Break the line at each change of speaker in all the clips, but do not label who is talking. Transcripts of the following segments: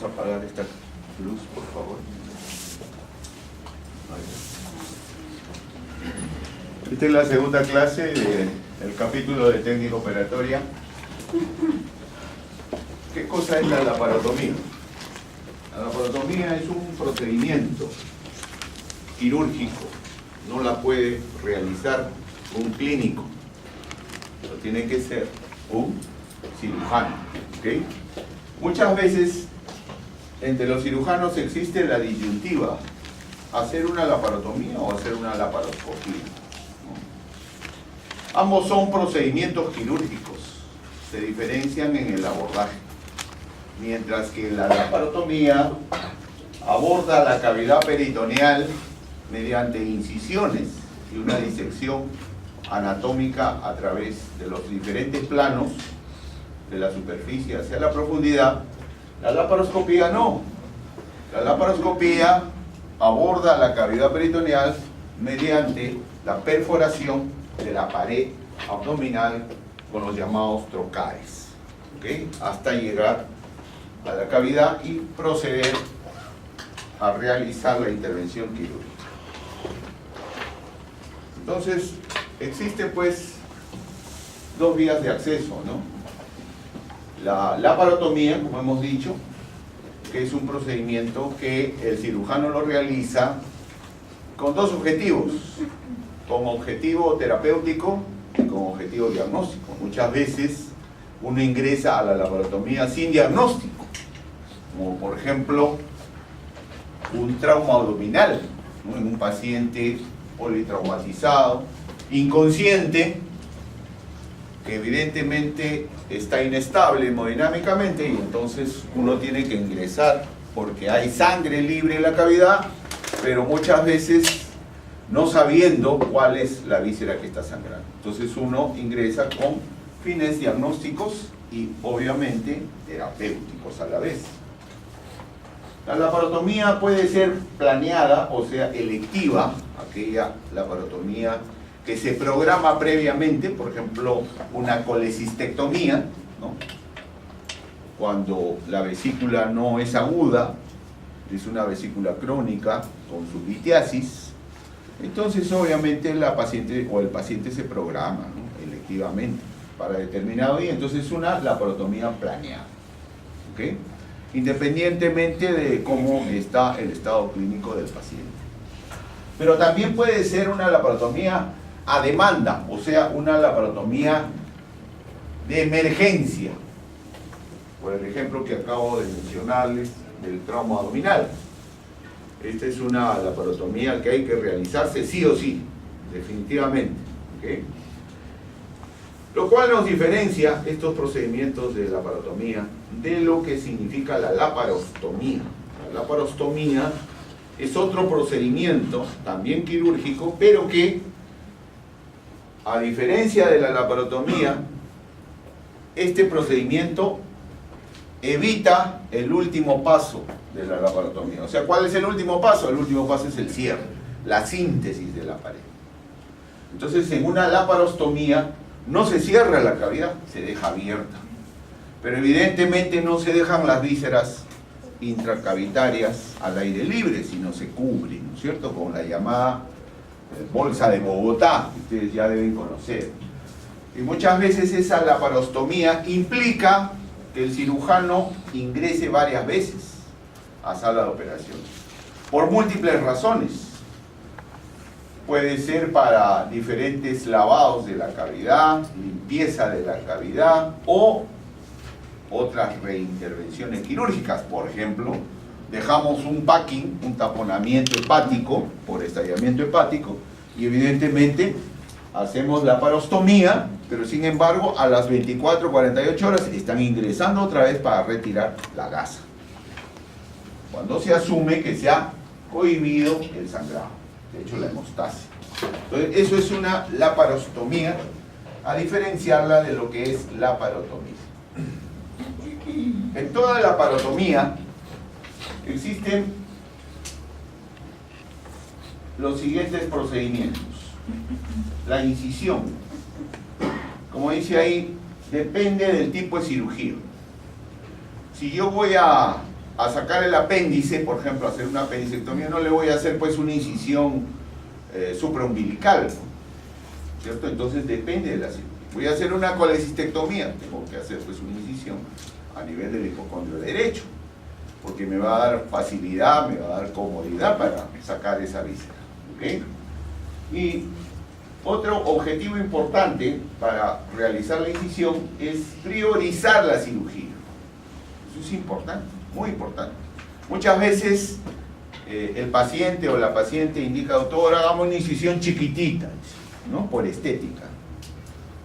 Vamos a apagar esta luz, por favor. Esta es la segunda clase del capítulo de técnica operatoria. ¿Qué cosa es la laparotomía? La laparotomía es un procedimiento quirúrgico. No la puede realizar un clínico. Lo tiene que ser un cirujano. ¿Okay? Muchas veces entre los cirujanos existe la disyuntiva: hacer una laparotomía o hacer una laparoscopía. Ambos son procedimientos quirúrgicos, se diferencian en el abordaje. Mientras que la laparotomía aborda la cavidad peritoneal mediante incisiones y una disección anatómica a través de los diferentes planos de la superficie hacia la profundidad, la laparoscopía no. La laparoscopía aborda la cavidad peritoneal mediante la perforación de la pared abdominal con los llamados trocares, ¿okay? Hasta llegar a la cavidad y proceder a realizar la intervención quirúrgica. Entonces, existen pues dos vías de acceso, ¿no? La laparotomía, como hemos dicho, que es un procedimiento que el cirujano lo realiza con dos objetivos: con objetivo terapéutico y con objetivo diagnóstico. Muchas veces uno ingresa a la laparotomía sin diagnóstico, como por ejemplo un trauma abdominal, ¿no? En un paciente politraumatizado, inconsciente, que evidentemente está inestable hemodinámicamente, y entonces uno tiene que ingresar porque hay sangre libre en la cavidad, pero muchas veces no sabiendo cuál es la víscera que está sangrando. Entonces uno ingresa con fines diagnósticos y obviamente terapéuticos a la vez. La laparotomía puede ser planeada, o sea, electiva, aquella laparotomía que se programa previamente, por ejemplo, una colecistectomía, ¿no? Cuando la vesícula no es aguda, es una vesícula crónica con su litiasis. Entonces, obviamente, la paciente o el paciente se programa, ¿no? Electivamente para determinado día. Entonces, es una laparotomía planeada, ¿okay? Independientemente de cómo está el estado clínico del paciente. Pero también puede ser una laparotomía a demanda, o sea, una laparotomía de emergencia, por el ejemplo que acabo de mencionarles del trauma abdominal. Esta es una laparotomía que hay que realizarse sí o sí, definitivamente, ¿okay? Lo cual nos diferencia estos procedimientos de laparotomía de lo que significa la laparostomía. La laparostomía es otro procedimiento, también quirúrgico, pero que, a diferencia de la laparotomía, este procedimiento evita el último paso de la laparotomía. O sea, ¿cuál es el último paso? El último paso es el cierre, la síntesis de la pared. Entonces, en una laparostomía no se cierra la cavidad, se deja abierta. Pero evidentemente no se dejan las vísceras intracavitarias al aire libre, sino se cubren, ¿no es cierto?, con la llamada bolsa de Bogotá, que ustedes ya deben conocer. Y muchas veces esa laparostomía implica que el cirujano ingrese varias veces a sala de operaciones, por múltiples razones. Puede ser para diferentes lavados de la cavidad, limpieza de la cavidad o otras reintervenciones quirúrgicas. Por ejemplo, dejamos un packing, un taponamiento hepático por estallamiento hepático, y evidentemente hacemos laparostomía, pero sin embargo a las 24 48 horas están ingresando otra vez para retirar la gasa, cuando se asume que se ha cohibido el sangrado, de hecho la hemostasis. Entonces, eso es una laparostomía, a diferenciarla de lo que es laparotomía. En toda laparotomía existen los siguientes procedimientos. La incisión, como dice ahí, depende del tipo de cirugía. Si yo voy a a sacar el apéndice, por ejemplo, a hacer una apendicectomía, no le voy a hacer pues una incisión supraumbilical, ¿cierto? Entonces depende de la cirugía. Voy a hacer una colecistectomía, tengo que hacer pues una incisión a nivel del hipocondrio derecho, porque me va a dar facilidad, me va a dar comodidad para sacar esa víscera, ¿ok? Y otro objetivo importante para realizar la incisión es priorizar la cirugía. Eso es importante, muy importante. Muchas veces el paciente o la paciente indica, doctor, hagamos una incisión chiquitita, ¿no? Por estética.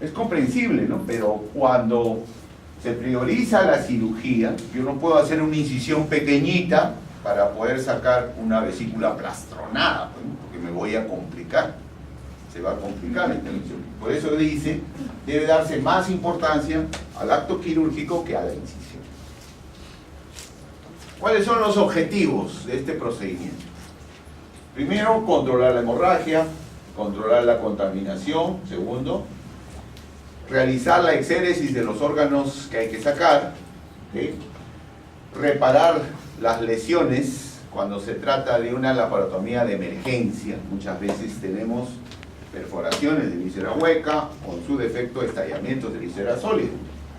Es comprensible, ¿no? Pero cuando se prioriza la cirugía, yo no puedo hacer una incisión pequeñita para poder sacar una vesícula plastronada, ¿no? Porque me voy a complicar. Se va a complicar la intervención. Por eso dice, debe darse más importancia al acto quirúrgico que a la incisión. ¿Cuáles son los objetivos de este procedimiento? Primero, controlar la hemorragia, controlar la contaminación. Segundo, realizar la exéresis de los órganos que hay que sacar, ¿okay? Reparar las lesiones cuando se trata de una laparotomía de emergencia. Muchas veces tenemos perforaciones de víscera hueca o en su defecto estallamientos de víscera sólida,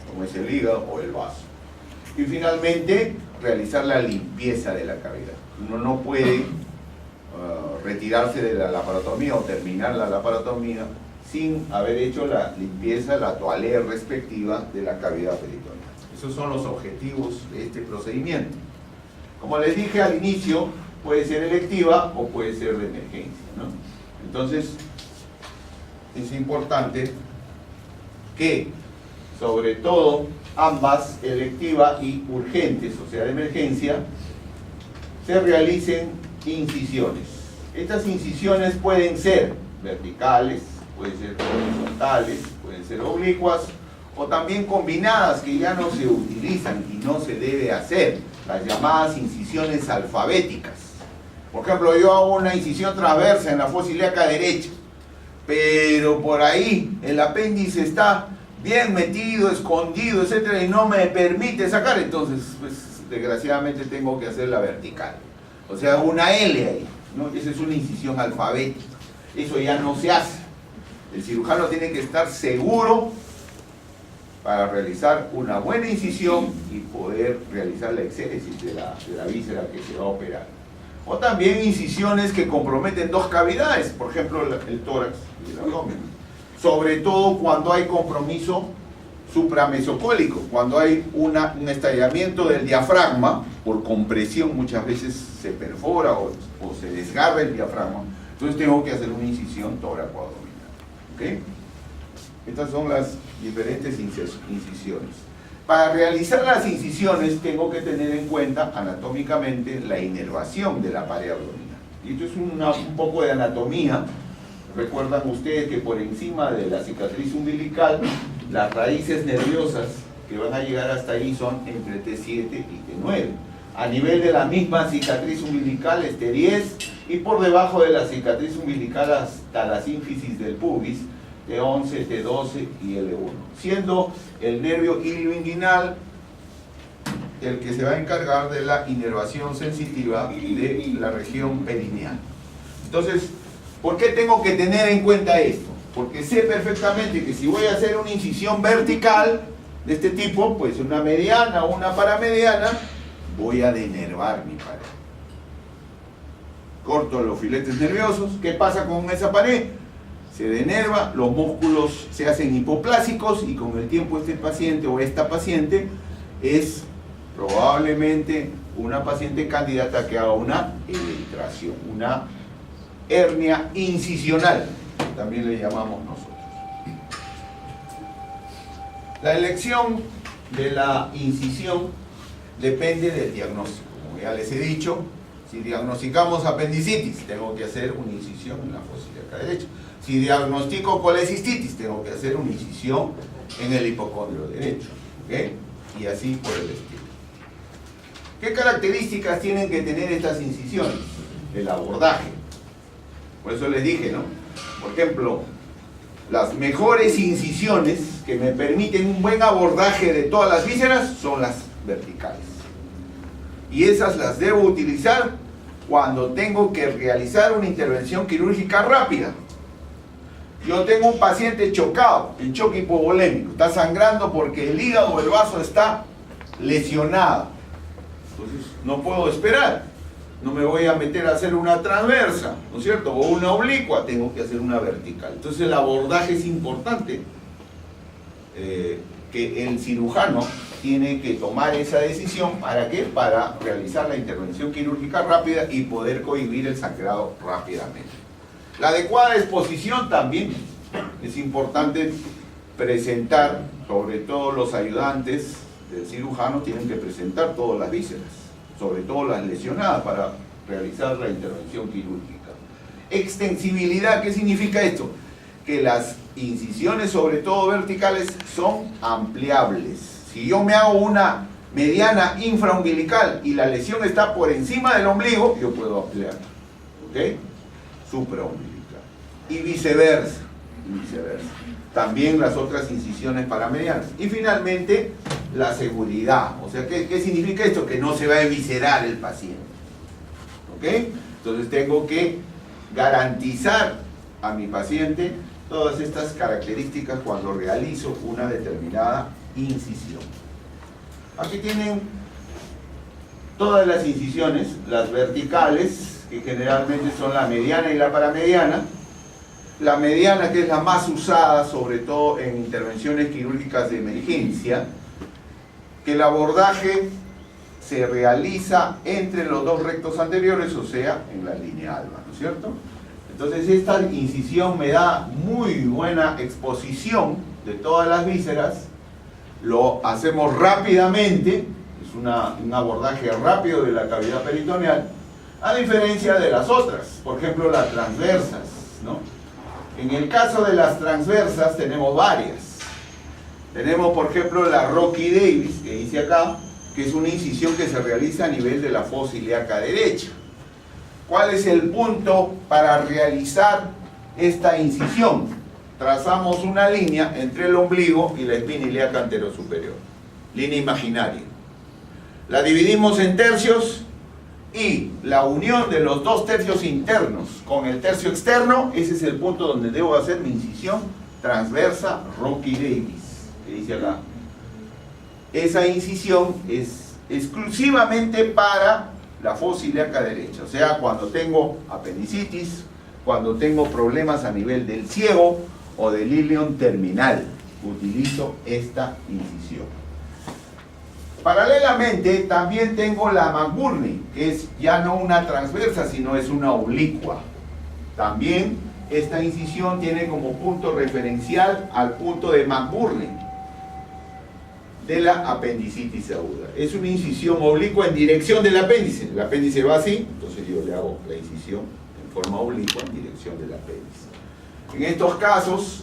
como es el hígado o el vaso. Y finalmente, realizar la limpieza de la cavidad. Uno no puede retirarse de la laparotomía o terminar la laparotomía sin haber hecho la limpieza, la toalé respectiva de la cavidad peritoneal. Esos son los objetivos de este procedimiento. Como les dije al inicio, puede ser electiva o puede ser de emergencia, ¿no? Entonces, es importante que, sobre todo, ambas, electiva y urgentes, o sea, de emergencia, se realicen incisiones. Estas incisiones pueden ser verticales, pueden ser horizontales, pueden ser oblicuas, o también combinadas, que ya no se utilizan y no se debe hacer, las llamadas incisiones alfabéticas. Por ejemplo, yo hago una incisión transversa en la fosa ilíaca derecha, pero por ahí el apéndice está bien metido, escondido, etcétera, y no me permite sacar, entonces, pues, desgraciadamente tengo que hacer la vertical. O sea, una L ahí, ¿no? Esa es una incisión alfabética. Eso ya no se hace. El cirujano tiene que estar seguro para realizar una buena incisión y poder realizar la exéresis de la víscera que se va a operar. O también incisiones que comprometen dos cavidades, por ejemplo el tórax y el abdomen. Sobre todo cuando hay compromiso supramesocólico, cuando hay un estallamiento del diafragma, por compresión muchas veces se perfora o se desgarra el diafragma, entonces tengo que hacer una incisión tóraco-abdominal. ¿Ok? Estas son las diferentes incisiones. Para realizar las incisiones tengo que tener en cuenta anatómicamente la inervación de la pared abdominal. Y esto es un poco de anatomía. Recuerdan ustedes que por encima de la cicatriz umbilical, las raíces nerviosas que van a llegar hasta ahí son entre T7 y T9. A nivel de la misma cicatriz umbilical es T10 y por debajo de la cicatriz umbilical hasta la sínfisis del pubis, T11, T12 y L1, siendo el nervio ilioinguinal el que se va a encargar de la inervación sensitiva de la región perineal. Entonces, ¿por qué tengo que tener en cuenta esto? Porque sé perfectamente que si voy a hacer una incisión vertical de este tipo, pues una mediana o una paramediana, voy a denervar mi pared. Corto los filetes nerviosos. ¿Qué pasa con esa pared? Se denerva, los músculos se hacen hipoplásicos y con el tiempo este paciente o esta paciente es probablemente una paciente candidata a que haga una electración, una hernia incisional, también le llamamos nosotros. La elección de la incisión depende del diagnóstico. Como ya les he dicho, si diagnosticamos apendicitis, tengo que hacer una incisión en la fosa ilíaca derecha. Si diagnostico colecistitis, tengo que hacer una incisión en el hipocondrio derecho, ¿ok? Y así por el estilo. ¿Qué características tienen que tener estas incisiones? El abordaje. Por eso les dije, ¿no? Por ejemplo, las mejores incisiones que me permiten un buen abordaje de todas las vísceras son las verticales. Y esas las debo utilizar cuando tengo que realizar una intervención quirúrgica rápida. Yo tengo un paciente chocado, en choque hipovolémico, está sangrando porque el hígado o el vaso está lesionado. Entonces no puedo esperar, no me voy a meter a hacer una transversa, ¿no es cierto? O una oblicua, tengo que hacer una vertical. Entonces el abordaje es importante, que el cirujano tiene que tomar esa decisión. ¿Para qué? Para realizar la intervención quirúrgica rápida y poder cohibir el sangrado rápidamente. La adecuada exposición también es importante presentar, sobre todo los ayudantes del cirujano tienen que presentar todas las vísceras, sobre todo las lesionadas, para realizar la intervención quirúrgica. Extensibilidad, ¿qué significa esto? Que las incisiones, sobre todo verticales, son ampliables. Si yo me hago una mediana infraumbilical y la lesión está por encima del ombligo, yo puedo ampliar, ¿ok? Supraumbilical. Y viceversa, también las otras incisiones paramedianas. Y finalmente, la seguridad. O sea, ¿qué significa esto? Que no se va a eviscerar el paciente, ¿ok? Entonces tengo que garantizar a mi paciente todas estas características cuando realizo una determinada incisión. Aquí tienen todas las incisiones, las verticales, que generalmente son la mediana y la paramediana. La mediana, que es la más usada, sobre todo en intervenciones quirúrgicas de emergencia, que el abordaje se realiza entre los dos rectos anteriores, o sea, en la línea alba, ¿no es cierto? Entonces esta incisión me da muy buena exposición de todas las vísceras. Lo hacemos rápidamente, es un abordaje rápido de la cavidad peritoneal, a diferencia de las otras, por ejemplo las transversas, ¿no? En el caso de las transversas tenemos varias. Tenemos, por ejemplo, la Rocky Davis, que dice acá, que es una incisión que se realiza a nivel de la fosa ilíaca derecha. ¿Cuál es el punto para realizar esta incisión? Trazamos una línea entre el ombligo y la espina ilíaca anterosuperior, línea imaginaria. La dividimos en tercios y la unión de los dos tercios internos con el tercio externo, ese es el punto donde debo hacer mi incisión transversa Rocky Davis, que dice acá. Esa incisión es exclusivamente para la fosa ilíaca derecha, o sea, cuando tengo apendicitis, cuando tengo problemas a nivel del ciego o del ilion terminal, utilizo esta incisión. Paralelamente también tengo la McBurney, que es ya no una transversa, sino es una oblicua. También esta incisión tiene como punto referencial al punto de McBurney de la apendicitis aguda. Es una incisión oblicua en dirección del apéndice. El apéndice va así, entonces yo le hago la incisión en forma oblicua en dirección del apéndice. En estos casos,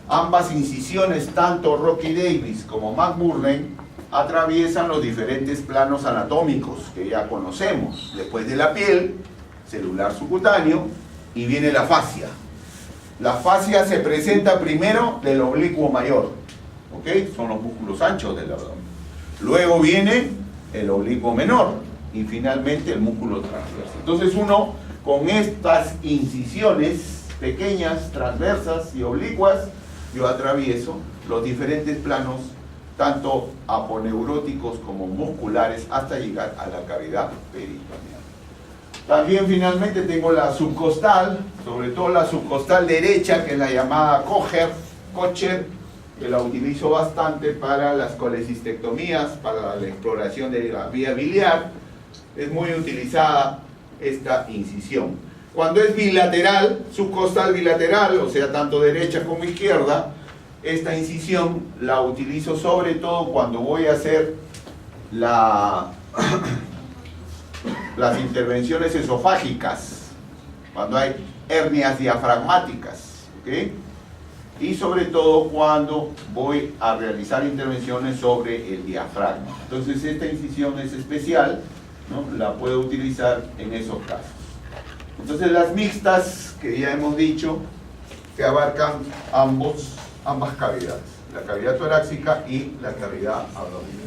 ambas incisiones, tanto Rocky Davis como McBurney, atraviesan los diferentes planos anatómicos que ya conocemos. Después de la piel, celular subcutáneo, y viene la fascia. La fascia se presenta primero del oblicuo mayor, ¿ok? Son los músculos anchos del abdomen. Luego viene el oblicuo menor y finalmente el músculo transverso. Entonces uno, con estas incisiones pequeñas, transversas y oblicuas, yo atravieso los diferentes planos, tanto aponeuróticos como musculares, hasta llegar a la cavidad peritoneal. También finalmente tengo la subcostal, sobre todo la subcostal derecha, que es la llamada Kocher, que la utilizo bastante para las colecistectomías, para la exploración de la vía biliar. Es muy utilizada esta incisión. Cuando es bilateral, subcostal bilateral, o sea, tanto derecha como izquierda, esta incisión la utilizo sobre todo cuando voy a hacer las intervenciones esofágicas, cuando hay hernias diafragmáticas, ¿ok? Y sobre todo cuando voy a realizar intervenciones sobre el diafragma. Entonces esta incisión es especial, ¿no? La puedo utilizar en esos casos. Entonces las mixtas, que ya hemos dicho, que abarcan ambas cavidades, la cavidad torácica y la cavidad abdominal.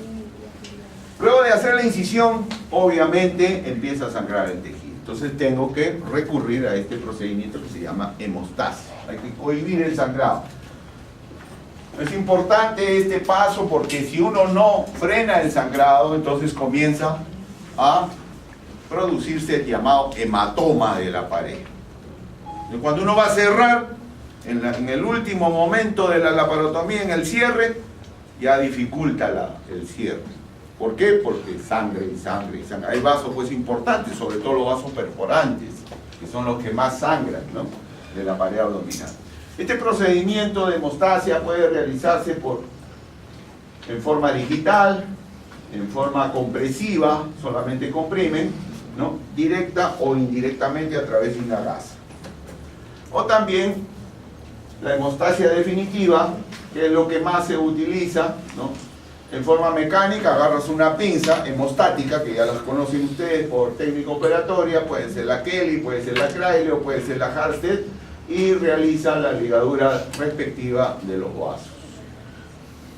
Luego de hacer la incisión, obviamente empieza a sangrar el tejido. Entonces tengo que recurrir a este procedimiento que se llama hemostasia. Hay que cohibir el sangrado. Es importante este paso porque si uno no frena el sangrado, entonces comienza a producirse el llamado hematoma de la pared. Y cuando uno va a cerrar, en el último momento de la laparotomía, en el cierre, ya dificulta el cierre. ¿Por qué? Porque sangre y sangre y sangre. Hay vasos pues importantes, sobre todo los vasos perforantes, que son los que más sangran, ¿no?, de la pared abdominal. Este procedimiento de hemostasia puede realizarse en forma digital, en forma compresiva, solamente comprimen, ¿no?, directa o indirectamente a través de una gasa. O también la hemostasia definitiva, que es lo que más se utiliza, ¿no?, en forma mecánica. Agarras una pinza hemostática, que ya las conocen ustedes por técnica operatoria, puede ser la Kelly, puede ser la Crayle o puede ser la Halsted, y realiza la ligadura respectiva de los vasos.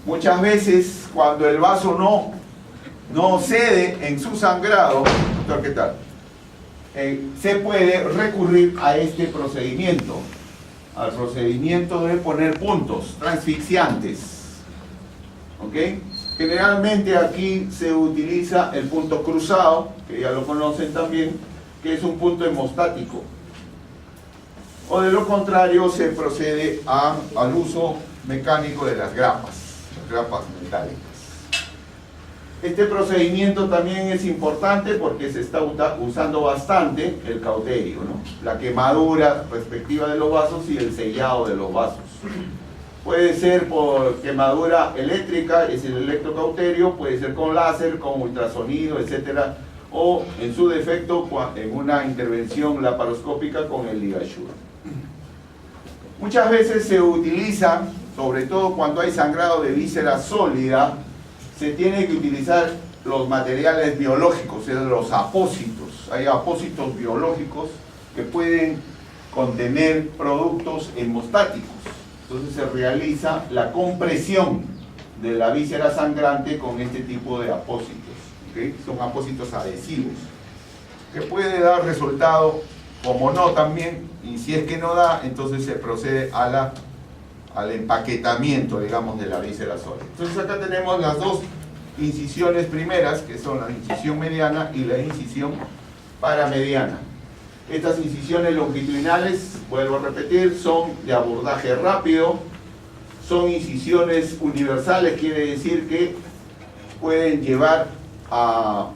Muchas veces cuando el vaso no cede en su sangrado, doctor, ¿qué tal?, se puede recurrir a este procedimiento, al procedimiento de poner puntos transfixiantes. ¿Ok? Generalmente aquí se utiliza el punto cruzado, que ya lo conocen también, que es un punto hemostático. O de lo contrario se procede al uso mecánico de las grapas metálicas. Este procedimiento también es importante porque se está usando bastante el cauterio, ¿no?, la quemadura respectiva de los vasos y el sellado de los vasos. Puede ser por quemadura eléctrica, es el electrocauterio, puede ser con láser, con ultrasonido, etc. O en su defecto en una intervención laparoscópica con el ligature. Muchas veces se utiliza, sobre todo cuando hay sangrado de víscera sólida, se tiene que utilizar los materiales biológicos, es los apósitos. Hay apósitos biológicos que pueden contener productos hemostáticos. Entonces se realiza la compresión de la víscera sangrante con este tipo de apósitos. ¿Okay? Son apósitos adhesivos, que puede dar resultado, como no también, y si es que no da, entonces se procede al empaquetamiento, digamos, de la víscera sólida. Entonces acá tenemos las dos incisiones primeras, que son la incisión mediana y la incisión paramediana. Estas incisiones longitudinales, vuelvo a repetir, son de abordaje rápido, son incisiones universales, quiere decir que pueden llevar a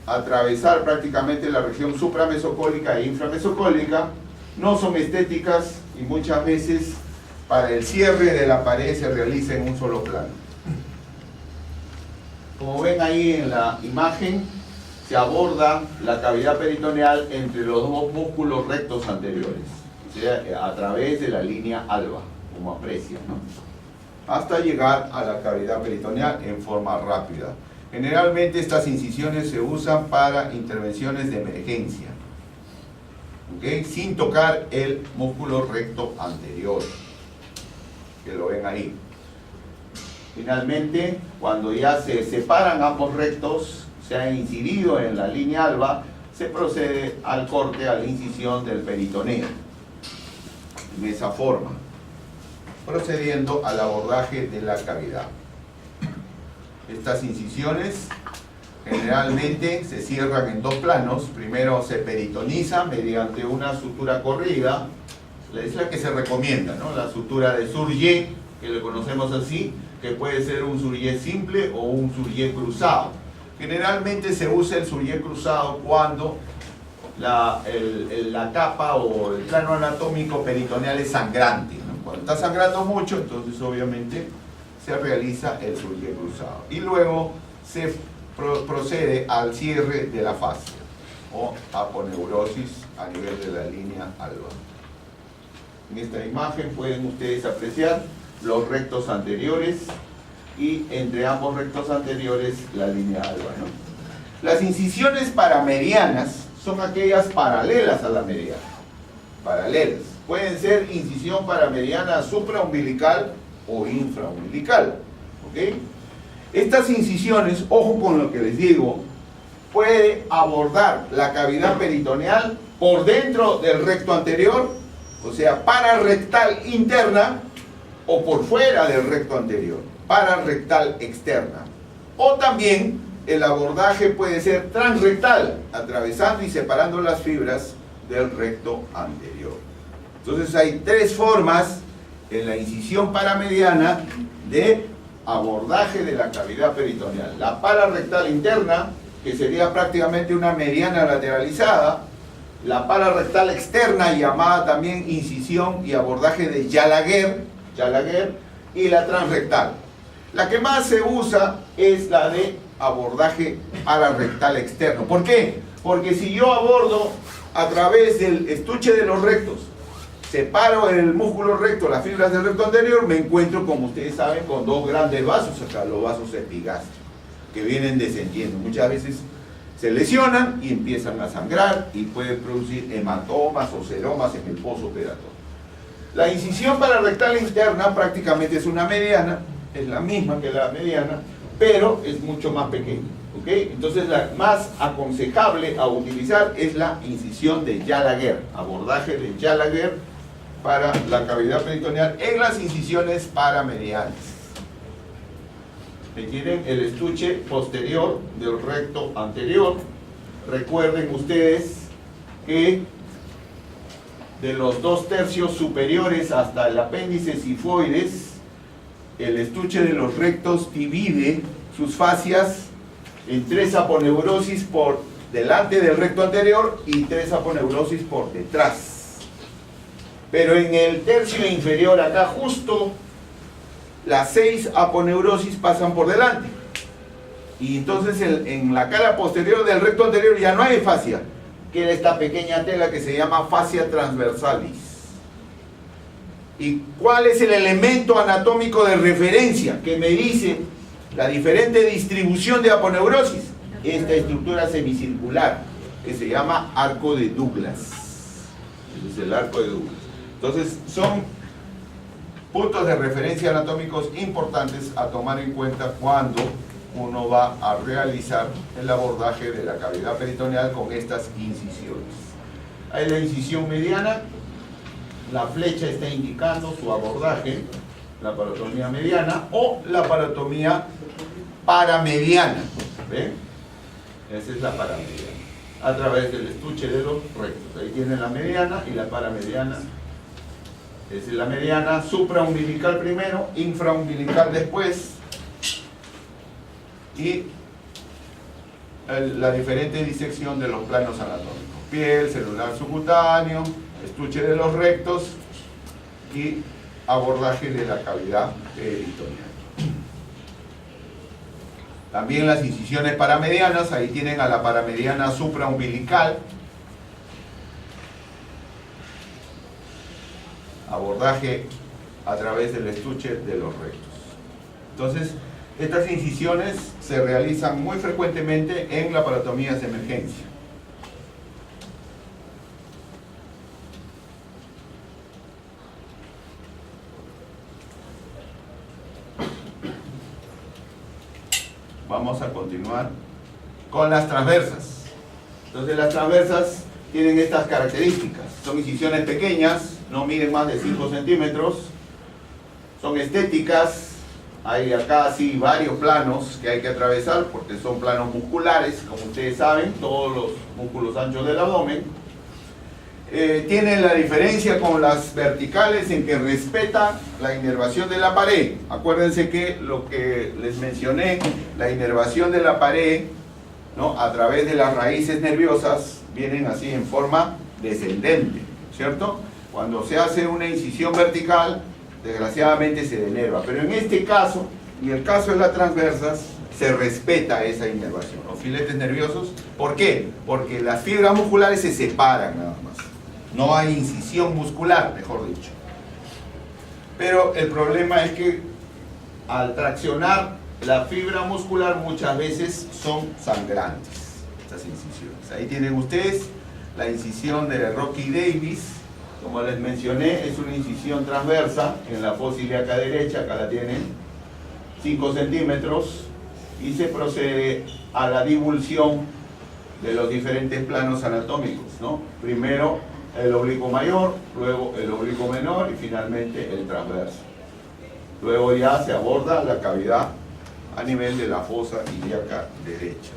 atravesar prácticamente la región supramesocólica e inframesocólica, no son estéticas y muchas veces para el cierre de la pared se realiza en un solo plano. Como ven ahí en la imagen, se aborda la cavidad peritoneal entre los dos músculos rectos anteriores, o sea, a través de la línea alba, como aprecian, ¿no?, hasta llegar a la cavidad peritoneal en forma rápida. Generalmente estas incisiones se usan para intervenciones de emergencia, ¿okay?, sin tocar el músculo recto anterior, que lo ven ahí. Finalmente, cuando ya se separan ambos rectos, se ha incidido en la línea alba, se procede al corte, a la incisión del peritoneo, en esa forma, procediendo al abordaje de la cavidad. Estas incisiones generalmente se cierran en dos planos. Primero se peritoniza mediante una sutura corrida, es la que se recomienda, ¿no?, la sutura de Surgier, que le conocemos así, que puede ser un Surgier simple o un Surgier cruzado. Generalmente se usa el Surgier cruzado cuando la capa o el plano anatómico peritoneal es sangrante, ¿no? Cuando está sangrando mucho, entonces obviamente se realiza el Surgier cruzado. Y luego se procede al cierre de la fascia o aponeurosis a nivel de la línea alba. En esta imagen pueden ustedes apreciar los rectos anteriores y entre ambos rectos anteriores la línea alba, ¿no? Las incisiones paramedianas son aquellas paralelas a la mediana. Paralelas. Pueden ser incisión paramediana supraumbilical o infraumbilical. ¿Ok? Estas incisiones, ojo con lo que les digo, puede abordar la cavidad peritoneal por dentro del recto anterior, o sea, pararrectal interna, o por fuera del recto anterior, pararrectal externa. O también el abordaje puede ser transrectal, atravesando y separando las fibras del recto anterior. Entonces hay tres formas en la incisión paramediana de abordaje de la cavidad peritoneal. La pararrectal interna, que sería prácticamente una mediana lateralizada; la pararrectal externa, llamada también incisión y abordaje de Gallagher, y la transrectal. La que más se usa es la de abordaje pararrectal externo. ¿Por qué? Porque si yo abordo a través del estuche de los rectos, separo el músculo recto, las fibras del recto anterior, me encuentro, como ustedes saben, con dos grandes vasos acá, los vasos epigástricos, que vienen descendiendo. Muchas veces se lesionan y empiezan a sangrar y pueden producir hematomas o seromas en el postoperatorio. La incisión pararrectal interna prácticamente es una mediana, es la misma que la mediana, pero es mucho más pequeña, ¿ok? Entonces la más aconsejable a utilizar es la incisión de Gallagher, abordaje de Gallagher para la cavidad peritoneal en las incisiones paramedianas. Tienen el estuche posterior del recto anterior. Recuerden ustedes que de los 2/3 superiores hasta el apéndice sifoides, el estuche de los rectos divide sus fascias en 3 aponeurosis por delante del recto anterior y 3 aponeurosis por detrás. Pero en el tercio inferior, acá justo, las 6 aponeurosis pasan por delante. Y entonces en la cara posterior del recto anterior ya no hay fascia, queda esta pequeña tela que se llama fascia transversalis. ¿Y cuál es el elemento anatómico de referencia que me dice la diferente distribución de aponeurosis? Esta estructura semicircular que se llama arco de Douglas. Ese es el arco de Douglas. Entonces son puntos de referencia anatómicos importantes a tomar en cuenta cuando uno va a realizar el abordaje de la cavidad peritoneal con estas incisiones. Hay la incisión mediana, la flecha está indicando su abordaje, la parotomía mediana o la parotomía paramediana. ¿Ven? Esa es la paramediana, a través del estuche de los rectos. Ahí tienen la mediana y la paramediana. Esa es la mediana, supraumbilical primero, infraumbilical después, y la diferente disección de los planos anatómicos: piel, celular subcutáneo, estuche de los rectos y abordaje de la cavidad peritoneal. También las incisiones paramedianas, ahí tienen a la paramediana supraumbilical, abordaje a través del estuche de los rectos. Entonces, estas incisiones se realizan muy frecuentemente en laparotomías de emergencia. Vamos a continuar con las transversas. Entonces las transversas tienen estas características. Son incisiones pequeñas, no miden más de 5 centímetros, son estéticas. Hay acá sí varios planos que hay que atravesar porque son planos musculares, como ustedes saben, todos los músculos anchos del abdomen. Tienen la diferencia con las verticales en que respetan la inervación de la pared. Acuérdense que lo que les mencioné, la inervación de la pared, ¿no?, a través de las raíces nerviosas, vienen así en forma descendente, ¿cierto? Cuando se hace una incisión vertical, desgraciadamente se denerva, pero en este caso, y el caso de las transversas, se respeta esa inervación, los filetes nerviosos. ¿Por qué? Porque las fibras musculares se separan nada más. No hay incisión muscular, mejor dicho. Pero el problema es que al traccionar la fibra muscular muchas veces son sangrantes estas incisiones. Ahí tienen ustedes la incisión de Rocky Davis. Como les mencioné, es una incisión transversa en la fosa ilíaca derecha. Acá la tienen, 5 centímetros, y se procede a la divulsión de los diferentes planos anatómicos, ¿no? Primero el oblicuo mayor, luego el oblicuo menor y finalmente el transverso. Luego ya se aborda la cavidad a nivel de la fosa ilíaca derecha.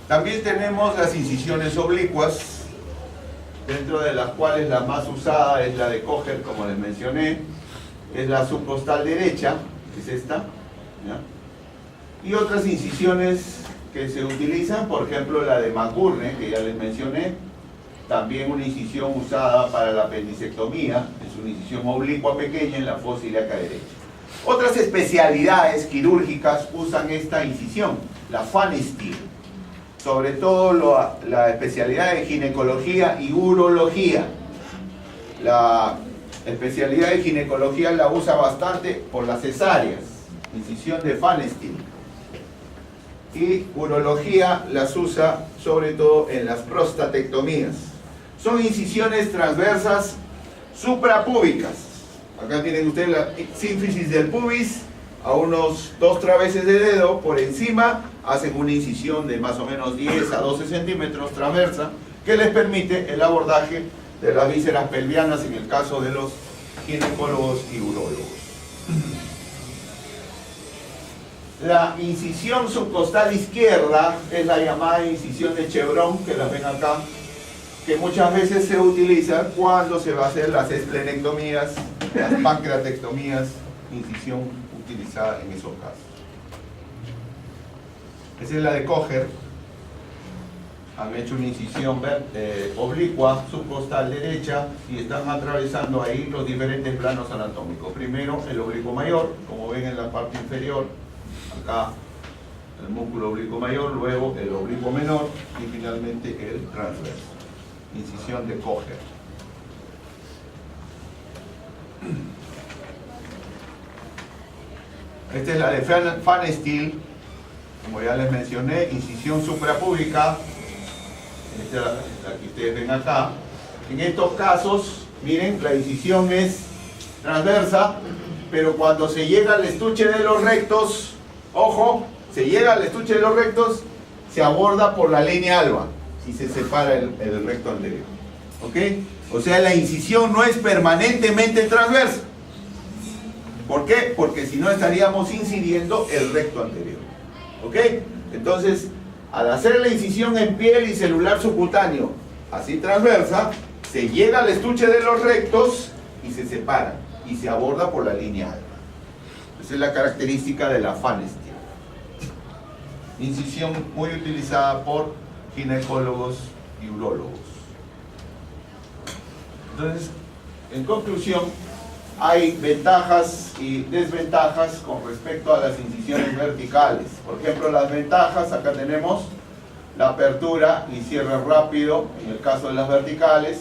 También tenemos las incisiones oblicuas, dentro de las cuales la más usada es la de Kocher, como les mencioné, es la subcostal derecha, es esta, ¿ya? Y otras incisiones que se utilizan, por ejemplo la de McBurney, que ya les mencioné, también una incisión usada para la apendicectomía, es una incisión oblicua pequeña en la fosa ilíaca derecha. Otras especialidades quirúrgicas usan esta incisión, la Pfannenstiel, sobre todo la especialidad de ginecología y urología. La especialidad de ginecología la usa bastante por las cesáreas, incisión de Pfannenstiel. Y urología las usa sobre todo en las prostatectomías. Son incisiones transversas suprapúbicas. Acá tienen ustedes la sínfisis del pubis, a unos 2 traveses de dedo por encima, hacen una incisión de más o menos 10 a 12 centímetros transversa, que les permite el abordaje de las vísceras pelvianas en el caso de los ginecólogos y urólogos. La incisión subcostal izquierda es la llamada incisión de Chevron, que la ven acá, que muchas veces se utiliza cuando se va a hacer las esplenectomías, las pancreatectomías, incisión utilizada en esos casos. Esa es la de Kocher. Han hecho una incisión oblicua, subcostal derecha, y están atravesando ahí los diferentes planos anatómicos. Primero el oblicuo mayor, como ven en la parte inferior, acá el músculo oblicuo mayor, luego el oblicuo menor y finalmente el transverso. Incisión de Kocher. Esta es la de Pfannenstiel, como ya les mencioné, incisión suprapúbica. Esta es la que ustedes ven acá. En estos casos, miren, la incisión es transversa, pero cuando se llega al estuche de los rectos, ojo, se llega al estuche de los rectos, se aborda por la línea alba y se separa el recto anterior. ¿Ok? O sea, la incisión no es permanentemente transversa. ¿Por qué? Porque si no estaríamos incidiendo el recto anterior. ¿Ok? Entonces, al hacer la incisión en piel y celular subcutáneo, así transversa, se llega al estuche de los rectos y se separa y se aborda por la línea alba. Esa es la característica de la Pfannenstiel. Incisión muy utilizada por ginecólogos y urólogos. Entonces, en conclusión, hay ventajas y desventajas con respecto a las incisiones verticales. Por ejemplo, las ventajas, acá tenemos la apertura y cierre rápido en el caso de las verticales.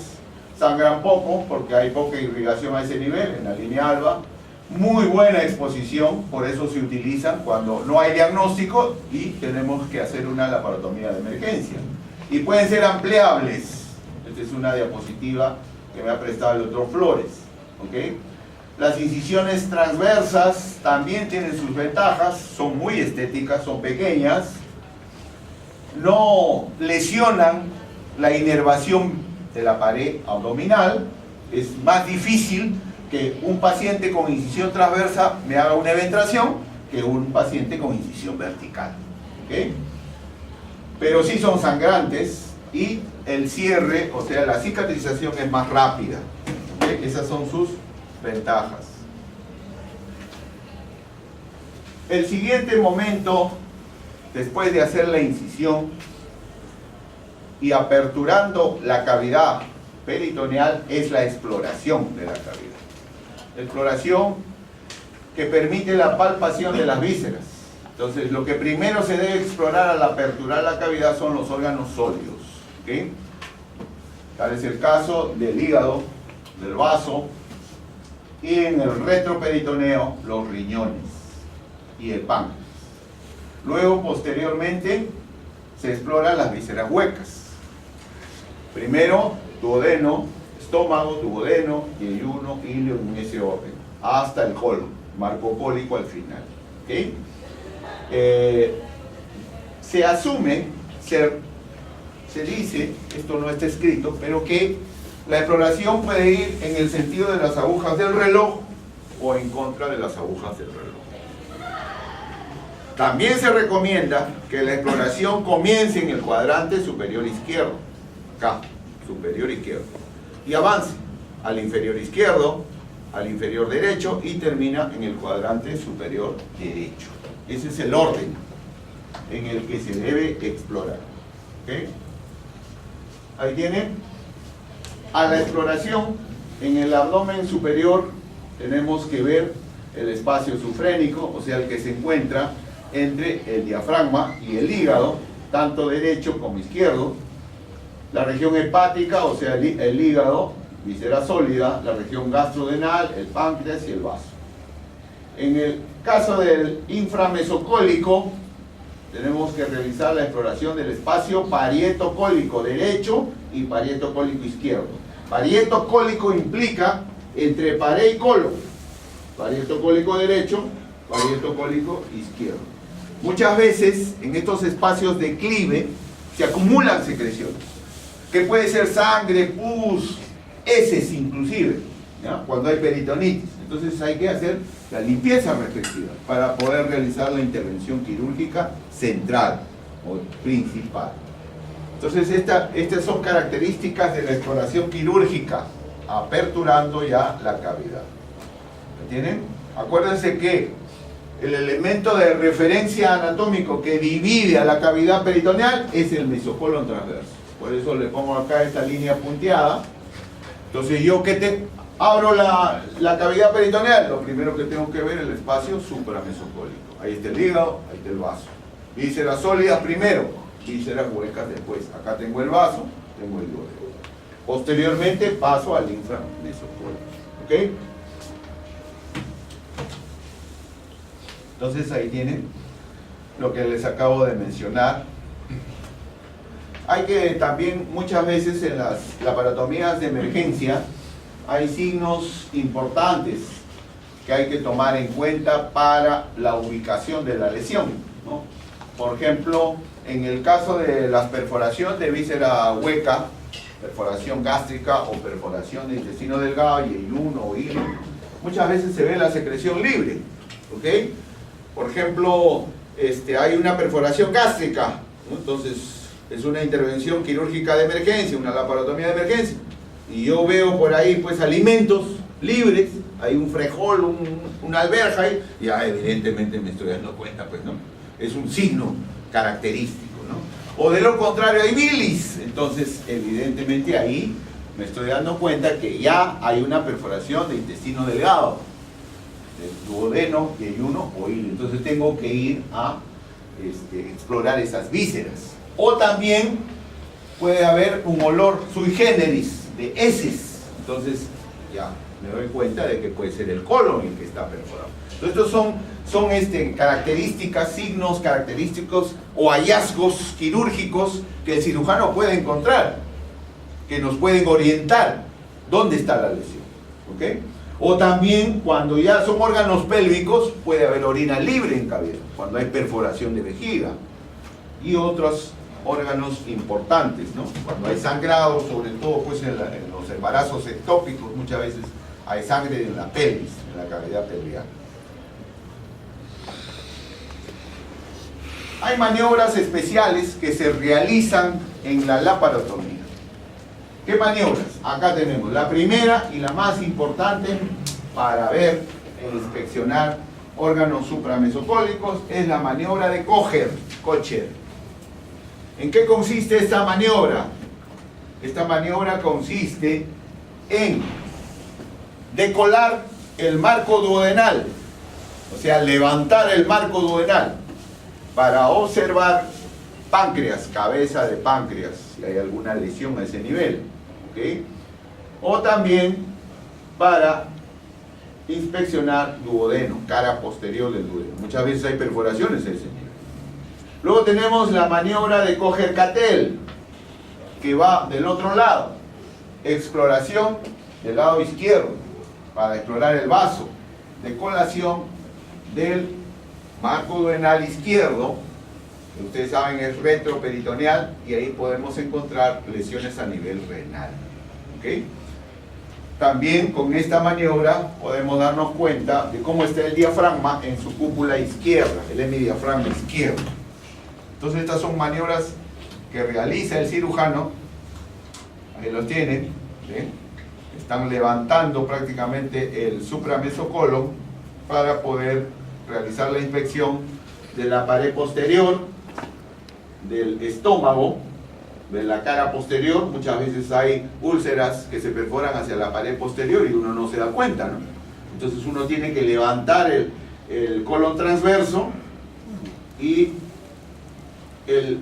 Sangran poco porque hay poca irrigación a ese nivel, en la línea alba. Muy buena exposición, por eso se utilizan cuando no hay diagnóstico y tenemos que hacer una laparotomía de emergencia. Y pueden ser ampliables. Esta es una diapositiva que me ha prestado el doctor Flores. ¿Okay? Las incisiones transversas también tienen sus ventajas, son muy estéticas, son pequeñas, no lesionan la inervación de la pared abdominal. Es más difícil que un paciente con incisión transversa me haga una eventración que un paciente con incisión vertical. ¿Okay? Pero sí son sangrantes y el cierre, o sea, la cicatrización es más rápida. ¿Okay? Esas son sus ventajas. El siguiente momento, después de hacer la incisión y aperturando la cavidad peritoneal, es la exploración de la cavidad. Exploración que permite la palpación de las vísceras. Entonces, lo que primero se debe explorar al aperturar la cavidad son los órganos sólidos. ¿Okay? Tal es el caso del hígado, del vaso, y en el retroperitoneo los riñones y el páncreas. Luego, posteriormente, se exploran las vísceras huecas. Primero, duodeno, estómago, duodeno, yeyuno, ilio, en ese orden. hasta el colon, marco pólico al final. ¿Okay? Se asume, se dice, esto no está escrito, pero que la exploración puede ir en el sentido de las agujas del reloj o en contra de las agujas del reloj. También se recomienda que la exploración comience en el cuadrante superior izquierdo, acá, superior izquierdo, y avance al inferior izquierdo, al inferior derecho y termina en el cuadrante superior derecho. Ese es el orden en el que se debe explorar. ¿Okay? Ahí tienen. A la exploración, en el abdomen superior tenemos que ver el espacio sufrénico, o sea, el que se encuentra entre el diafragma y el hígado, tanto derecho como izquierdo, la región hepática, o sea, el hígado, víscera sólida, la región gastrodenal, el páncreas y el vaso. En el caso del inframesocólico, tenemos que realizar la exploración del espacio parietocólico derecho y parietocólico izquierdo. Parietocólico implica entre pared y colon. Parietocólico derecho, parietocólico izquierdo. Muchas veces en estos espacios de clive se acumulan secreciones, que puede ser sangre, pus, heces inclusive, ¿ya? Cuando hay peritonitis. Entonces hay que hacer la limpieza respectiva para poder realizar la intervención quirúrgica central o principal. Entonces estas son características de la exploración quirúrgica, aperturando ya la cavidad. ¿Me entienden? Acuérdense que el elemento de referencia anatómico que divide a la cavidad peritoneal es el mesocolon transverso. Por eso le pongo acá esta línea punteada. Entonces yo que abro la cavidad peritoneal, lo primero que tengo que ver es el espacio supramesocólico. Ahí está el hígado, ahí está el vaso. Vísceras sólidas primero, vísceras huecas después. Acá tengo el vaso, tengo el duodeno. Posteriormente paso al inframesocólico. ¿Ok? Entonces ahí tienen lo que les acabo de mencionar. Hay que también muchas veces en las laparotomías de emergencia hay signos importantes que hay que tomar en cuenta para la ubicación de la lesión, ¿no? Por ejemplo, en el caso de la perforación de víscera hueca, perforación gástrica o perforación de intestino delgado, yeyuno o hilo, muchas veces se ve la secreción libre, ¿ok? Por ejemplo, hay una perforación gástrica, ¿no? Entonces es una intervención quirúrgica de emergencia, una laparotomía de emergencia, y yo veo por ahí pues alimentos libres, hay un frejol, una alberja ahí, y ya evidentemente me estoy dando cuenta, pues, ¿no? Es un signo característico, ¿no? O de lo contrario hay bilis, entonces evidentemente ahí me estoy dando cuenta que ya hay una perforación de intestino delgado, del duodeno, yeyuno o hilo. Entonces tengo que ir a explorar esas vísceras. O también puede haber un olor sui generis de heces, entonces ya me doy cuenta de que puede ser el colon el que está perforado. Entonces estos son características, signos característicos o hallazgos quirúrgicos que el cirujano puede encontrar, que nos pueden orientar dónde está la lesión, ¿ok? O también cuando ya son órganos pélvicos puede haber orina libre en cavidad, cuando hay perforación de vejiga y otros órganos importantes, ¿no? Cuando hay sangrado, sobre todo pues en los embarazos ectópicos, muchas veces hay sangre en la pelvis, en la cavidad pelviana. Hay maniobras especiales que se realizan en la laparotomía. ¿Qué maniobras? Acá tenemos la primera y la más importante para ver e inspeccionar órganos supramesocólicos es la maniobra de Kocher. ¿En qué consiste esta maniobra? Esta maniobra consiste en decolar el marco duodenal, o sea, levantar el marco duodenal para observar páncreas, cabeza de páncreas, si hay alguna lesión a ese nivel, ¿ok? O también para inspeccionar duodeno, cara posterior del duodeno. Muchas veces hay perforaciones a ese nivel. Luego tenemos la maniobra de Kocher-Cattell, que va del otro lado. Exploración del lado izquierdo, para explorar el vaso. de colación del marco duodenal izquierdo, que ustedes saben es retroperitoneal, y ahí podemos encontrar lesiones a nivel renal. ¿Okay? También con esta maniobra podemos darnos cuenta de cómo está el diafragma en su cúpula izquierda, el hemidiafragma izquierdo. Entonces estas son maniobras que realiza el cirujano. Ahí los tienen, ¿sí? Están levantando prácticamente el supramesocolon para poder realizar la inspección de la pared posterior del estómago, de la cara posterior. Muchas veces hay úlceras que se perforan hacia la pared posterior y uno no se da cuenta, ¿no? Entonces uno tiene que levantar el colon transverso y el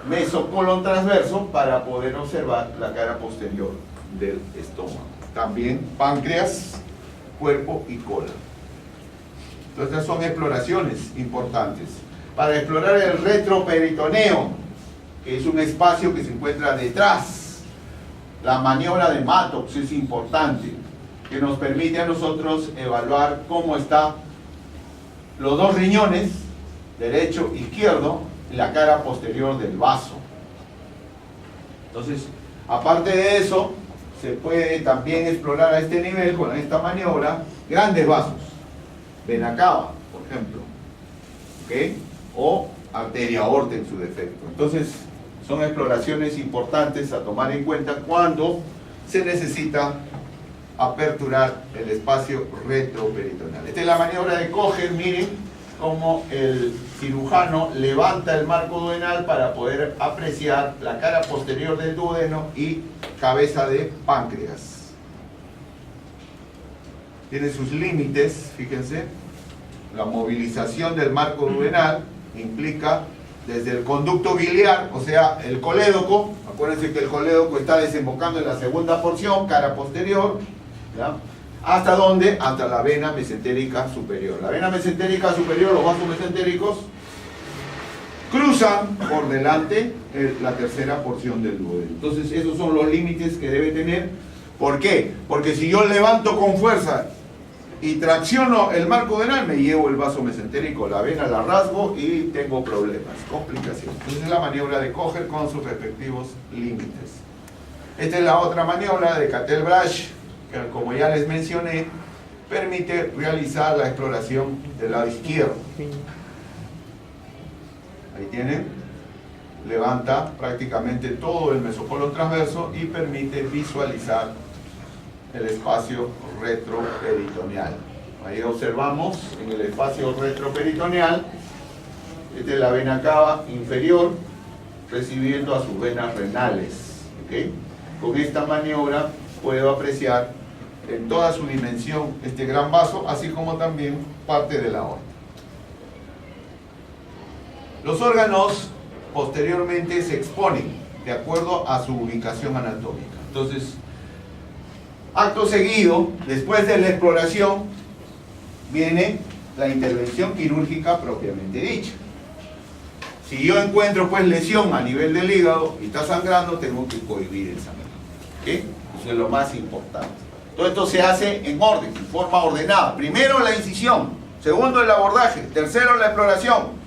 mesocolon transverso para poder observar la cara posterior del estómago. También páncreas, cuerpo y cola. Entonces estas son exploraciones importantes. Para explorar el retroperitoneo, que es un espacio que se encuentra detrás, la maniobra de Mattox es importante, que nos permite a nosotros evaluar cómo están los dos riñones, derecho e izquierdo, y la cara posterior del vaso. Entonces, aparte de eso, se puede también explorar a este nivel, con esta maniobra, grandes vasos, vena cava, por ejemplo, ¿okay? O arteria aorta en su defecto. Entonces, son exploraciones importantes a tomar en cuenta cuando se necesita aperturar el espacio retroperitoneal. Esta es la maniobra de Kocher. Miren cómo el cirujano levanta el marco duodenal para poder apreciar la cara posterior del duodeno y cabeza de páncreas. Tiene sus límites, fíjense. La movilización del marco duodenal implica desde el conducto biliar, o sea, el colédoco. Acuérdense que el colédoco está desembocando en la segunda porción, cara posterior, ¿ya? ¿Hasta dónde? Hasta la vena mesentérica superior. La vena mesentérica superior, los vasos mesentéricos, cruzan por delante la tercera porción del duodeno. Entonces esos son los límites que debe tener. ¿Por qué? Porque si yo levanto con fuerza y tracciono el marco duodenal, me llevo el vaso mesentérico, la vena la rasgo y tengo problemas, complicaciones. Entonces es la maniobra de Kocher con sus respectivos límites. Esta es la otra maniobra de Cattell-Brach, que como ya les mencioné, permite realizar la exploración del lado izquierdo. Ahí tienen, levanta prácticamente todo el mesocolon transverso y permite visualizar el espacio retroperitoneal. Ahí observamos en el espacio retroperitoneal, esta es la vena cava inferior recibiendo a sus venas renales. ¿Okay? Con esta maniobra puedo apreciar en toda su dimensión este gran vaso, así como también parte de la aorta. Los órganos posteriormente se exponen de acuerdo a su ubicación anatómica. Entonces, acto seguido, después de la exploración, viene la intervención quirúrgica propiamente dicha. Si yo encuentro pues lesión a nivel del hígado y está sangrando, tengo que cohibir el sangrado. ¿Okay? Eso es lo más importante. Todo esto se hace en orden, en forma ordenada. Primero la incisión, segundo el abordaje, tercero la exploración,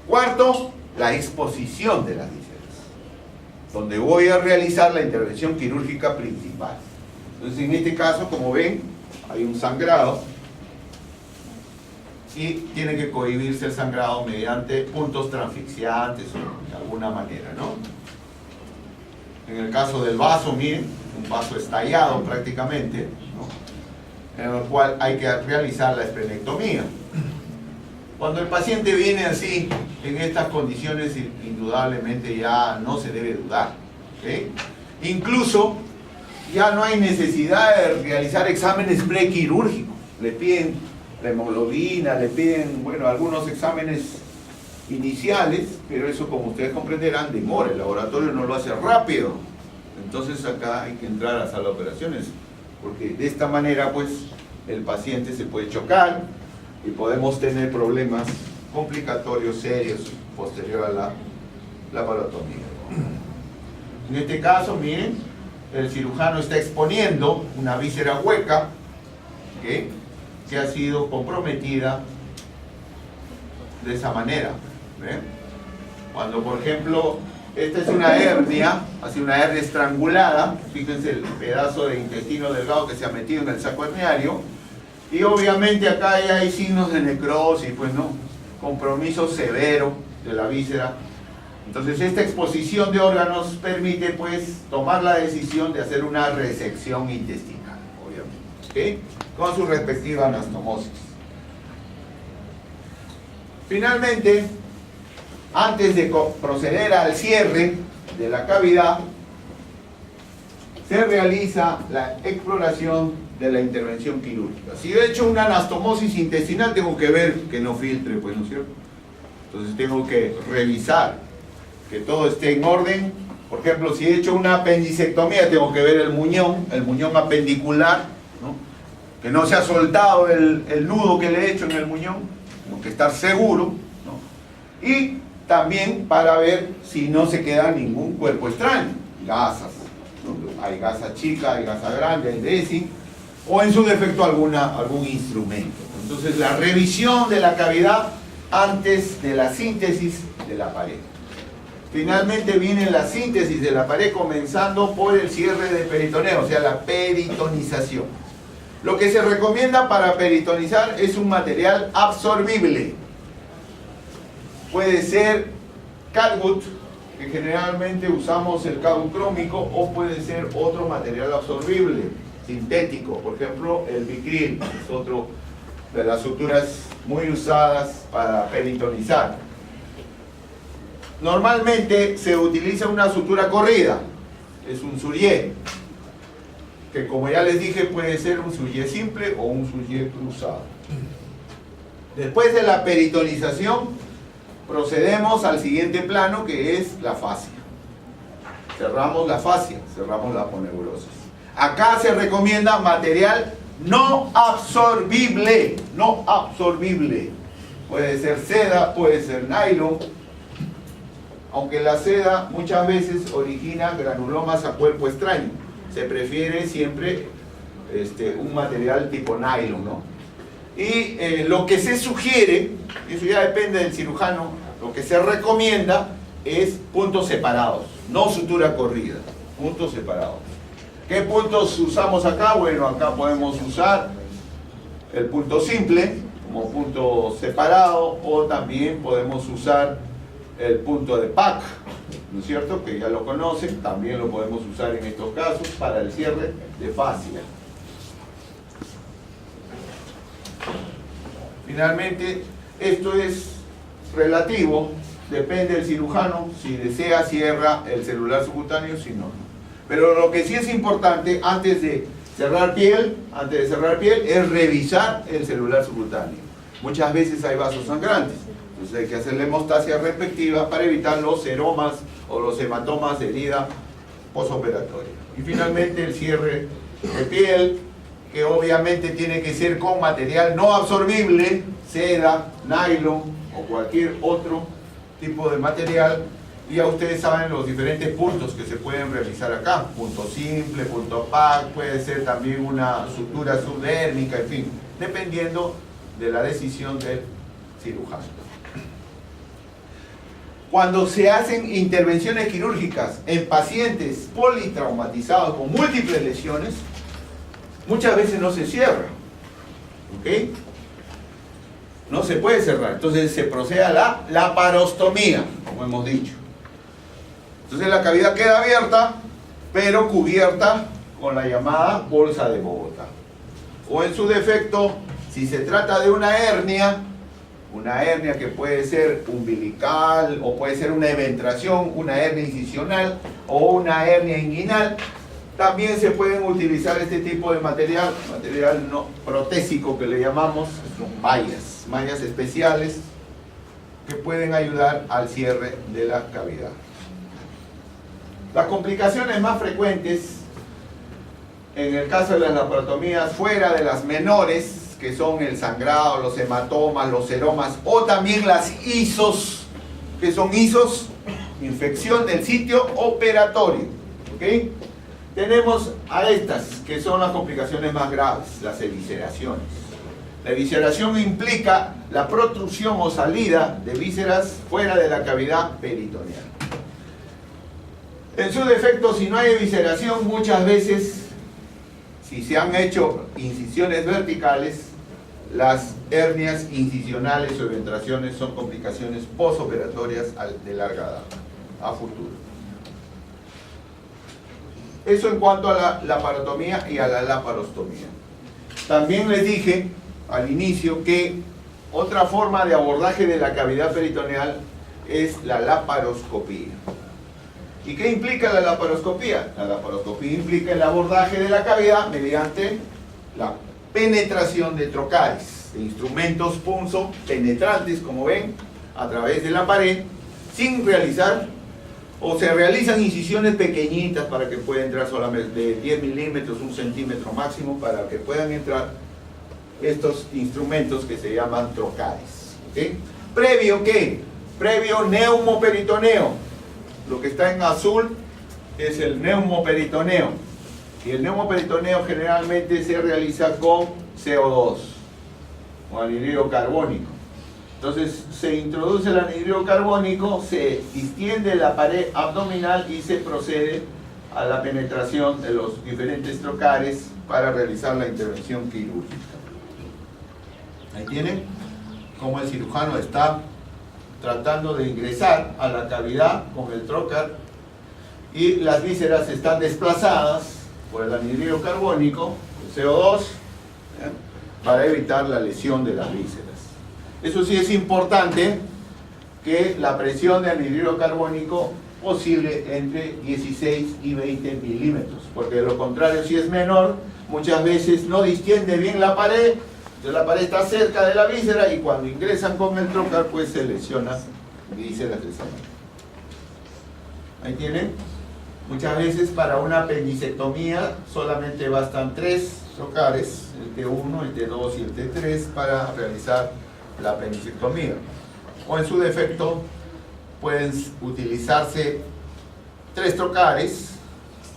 cuarto la exposición de las vísceras, donde voy a realizar la intervención quirúrgica principal. Entonces en este caso, como ven, hay un sangrado y tiene que cohibirse el sangrado mediante puntos transfixiantes o de alguna manera, ¿no? En el caso del vaso, miren, un vaso estallado prácticamente, ¿no? En el cual hay que realizar la esplenectomía. Cuando el paciente viene así, en estas condiciones, indudablemente ya no se debe dudar, ¿okay? Incluso ya no hay necesidad de realizar exámenes prequirúrgicos. Le piden la hemoglobina, le piden, bueno, algunos exámenes iniciales, pero eso, como ustedes comprenderán, demora. El laboratorio no lo hace rápido. Entonces acá hay que entrar a la sala de operaciones, porque de esta manera pues el paciente se puede chocar y podemos tener problemas complicatorios serios posterior a la laparotomía. En este caso, miren, el cirujano está exponiendo una víscera hueca, ¿okay? que ha sido comprometida de esa manera. ¿Ven? Cuando, por ejemplo, esta es una hernia, así una hernia estrangulada, fíjense el pedazo de intestino delgado que se ha metido en el saco herniario, y obviamente acá ya hay signos de necrosis, pues no, compromiso severo de la víscera. Entonces esta exposición de órganos permite pues tomar la decisión de hacer una resección intestinal, obviamente, ¿ok? Con su respectiva anastomosis. Finalmente, antes de proceder al cierre de la cavidad, se realiza la exploración de la intervención quirúrgica. Si he hecho una anastomosis intestinal, tengo que ver que no filtre, pues, ¿no es cierto? Entonces tengo que revisar que todo esté en orden. Por ejemplo, si he hecho una apendicectomía, tengo que ver el muñón apendicular, ¿no? Que no se ha soltado el nudo que le he hecho en el muñón, tengo que estar seguro, ¿no? Y también para ver si no se queda ningún cuerpo extraño, gasas, ¿no? Hay gasa chica, hay gasa grande, hay dressing, o en su defecto algún instrumento. Entonces la revisión de la cavidad antes de la síntesis de la pared. Finalmente viene la síntesis de la pared, comenzando por el cierre de peritoneo, o sea, la peritonización. Lo que se recomienda para peritonizar es un material absorbible. Puede ser catgut, que generalmente usamos el catgut crómico, o puede ser otro material absorbible, sintético, por ejemplo el Vicryl, es otro de las suturas muy usadas para peritonizar. Normalmente se utiliza una sutura corrida, es un Surgier, que como ya les dije puede ser un Surgier simple o un Surgier cruzado. Después de la peritonización procedemos al siguiente plano, que es la fascia. Cerramos la fascia, cerramos la aponeurosis. Acá se recomienda material no absorbible, no absorbible. Puede ser seda, puede ser nylon, aunque la seda muchas veces origina granulomas a cuerpo extraño. Se prefiere siempre un material tipo nylon, ¿no? Y lo que se sugiere, eso ya depende del cirujano, lo que se recomienda es puntos separados, no sutura corrida, puntos separados. ¿Qué puntos usamos acá? Bueno, acá podemos usar el punto simple como punto separado, o también podemos usar el punto de PAC, ¿no es cierto? Que ya lo conocen, también lo podemos usar en estos casos para el cierre de fascia. Finalmente, esto es relativo, depende del cirujano, si desea cierra el celular subcutáneo, si no. Pero lo que sí es importante antes de cerrar piel, es revisar el celular subcutáneo. Muchas veces hay vasos sangrantes, entonces hay que hacer la hemostasia respectiva para evitar los seromas o los hematomas de herida posoperatoria. Y finalmente el cierre de piel, que obviamente tiene que ser con material no absorbible, seda, nylon o cualquier otro tipo de material. Y ya ustedes saben los diferentes puntos que se pueden realizar acá. Punto simple, punto PAC, puede ser también una sutura subdérmica, en fin, dependiendo de la decisión del cirujano. Cuando se hacen intervenciones quirúrgicas en pacientes politraumatizados con múltiples lesiones, muchas veces no se cierra, ¿ok? No se puede cerrar, entonces se procede a la laparostomía, como hemos dicho. Entonces la cavidad queda abierta, pero cubierta con la llamada bolsa de Bogotá. O en su defecto, si se trata de una hernia que puede ser umbilical, o puede ser una eventración, una hernia incisional o una hernia inguinal, también se pueden utilizar este tipo de material no protésico que le llamamos, son mallas especiales que pueden ayudar al cierre de la cavidad. Las complicaciones más frecuentes en el caso de las laparotomías, fuera de las menores, que son el sangrado, los hematomas, los seromas, o también las ISOs, que son ISOs, infección del sitio operatorio, ¿ok? Tenemos a estas, que son las complicaciones más graves, las evisceraciones. La evisceración implica la protrusión o salida de vísceras fuera de la cavidad peritoneal. En su defecto, si no hay evisceración, muchas veces, si se han hecho incisiones verticales, las hernias incisionales o eventraciones son complicaciones posoperatorias de larga data, a futuro. Eso en cuanto a la laparotomía y a la laparostomía. También les dije al inicio que otra forma de abordaje de la cavidad peritoneal es la laparoscopía. ¿Y qué implica la laparoscopía? La laparoscopía implica el abordaje de la cavidad mediante la penetración de trocares, de instrumentos punzo penetrantes, como ven, a través de la pared, sin realizar, o se realizan incisiones pequeñitas para que pueda entrar solamente de 10 milímetros, 1 centímetro máximo, para que puedan entrar estos instrumentos que se llaman trocares. ¿Okay? ¿Previo qué? Previo neumoperitoneo. Lo que está en azul es el neumoperitoneo. Y el neumoperitoneo generalmente se realiza con CO2, o anhídrido carbónico. Entonces se introduce el anhídrido carbónico, se distiende la pared abdominal y se procede a la penetración de los diferentes trocares para realizar la intervención quirúrgica. Ahí tienen cómo el cirujano está tratando de ingresar a la cavidad con el trocar y las vísceras están desplazadas por el anhídrido carbónico, el CO2, para evitar la lesión de las vísceras. Eso sí es importante, que la presión de anhídrido carbónico oscile entre 16 y 20 milímetros, porque de lo contrario, si es menor, muchas veces no distiende bien la pared. La pared está cerca de la víscera y cuando ingresan con el trocar, pues se lesionan vísceras de esa manera. Ahí tienen. Muchas veces para una apendicectomía solamente bastan 3 trocares, el T1, el T2 y el T3, para realizar la apendicectomía. O en su defecto pueden utilizarse 3 trocares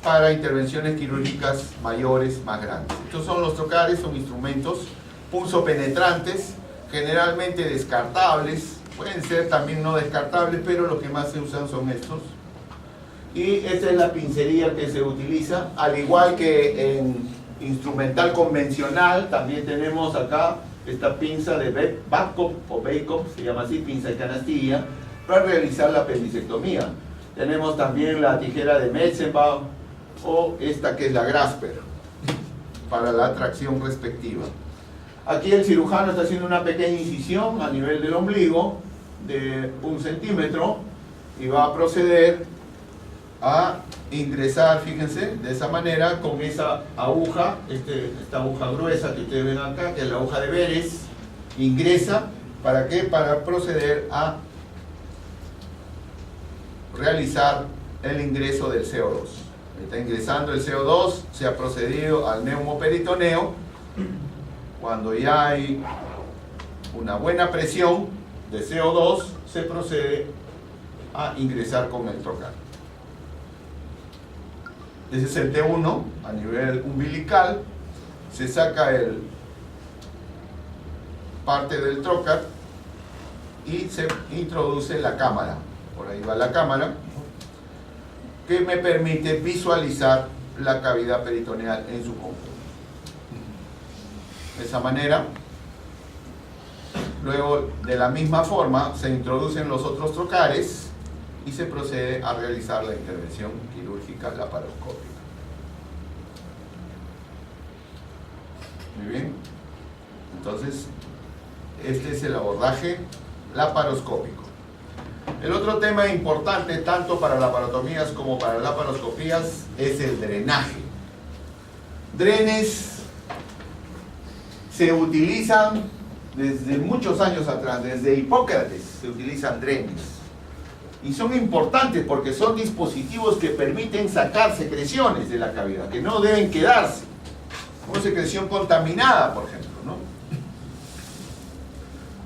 para intervenciones quirúrgicas mayores, más grandes. Estos son los trocares, son instrumentos punzopenetrantes, generalmente descartables, pueden ser también no descartables, pero los que más se usan son estos. Y esta es la pincería que se utiliza, al igual que en instrumental convencional, también tenemos acá esta pinza de Babcock o Babcock, se llama así, pinza de canastilla, para realizar la apendicectomía. Tenemos también la tijera de Metzenbach o esta que es la Grasper, para la tracción respectiva. Aquí el cirujano está haciendo una pequeña incisión a nivel del ombligo de 1 centímetro y va a proceder a ingresar, fíjense, de esa manera, con esa aguja, esta aguja gruesa que ustedes ven acá, que es la aguja de Beres, ingresa, ¿para qué? Para proceder a realizar el ingreso del CO2. Está ingresando el CO2, se ha procedido al neumoperitoneo. Cuando ya hay una buena presión de CO2, se procede a ingresar con el trocar. Ese es el T1 a nivel umbilical. Se saca parte del trocar y se introduce la cámara. Por ahí va la cámara, que me permite visualizar la cavidad peritoneal en su conjunto. De esa manera, luego de la misma forma se introducen los otros trocares y se procede a realizar la intervención quirúrgica laparoscópica. Muy bien. Entonces, este es el abordaje laparoscópico. El otro tema importante, tanto para laparotomías como para laparoscopías, es el drenaje. Drenes se utilizan desde muchos años atrás, desde Hipócrates se utilizan drenes. Y son importantes porque son dispositivos que permiten sacar secreciones de la cavidad, que no deben quedarse. Como secreción contaminada, por ejemplo, ¿no?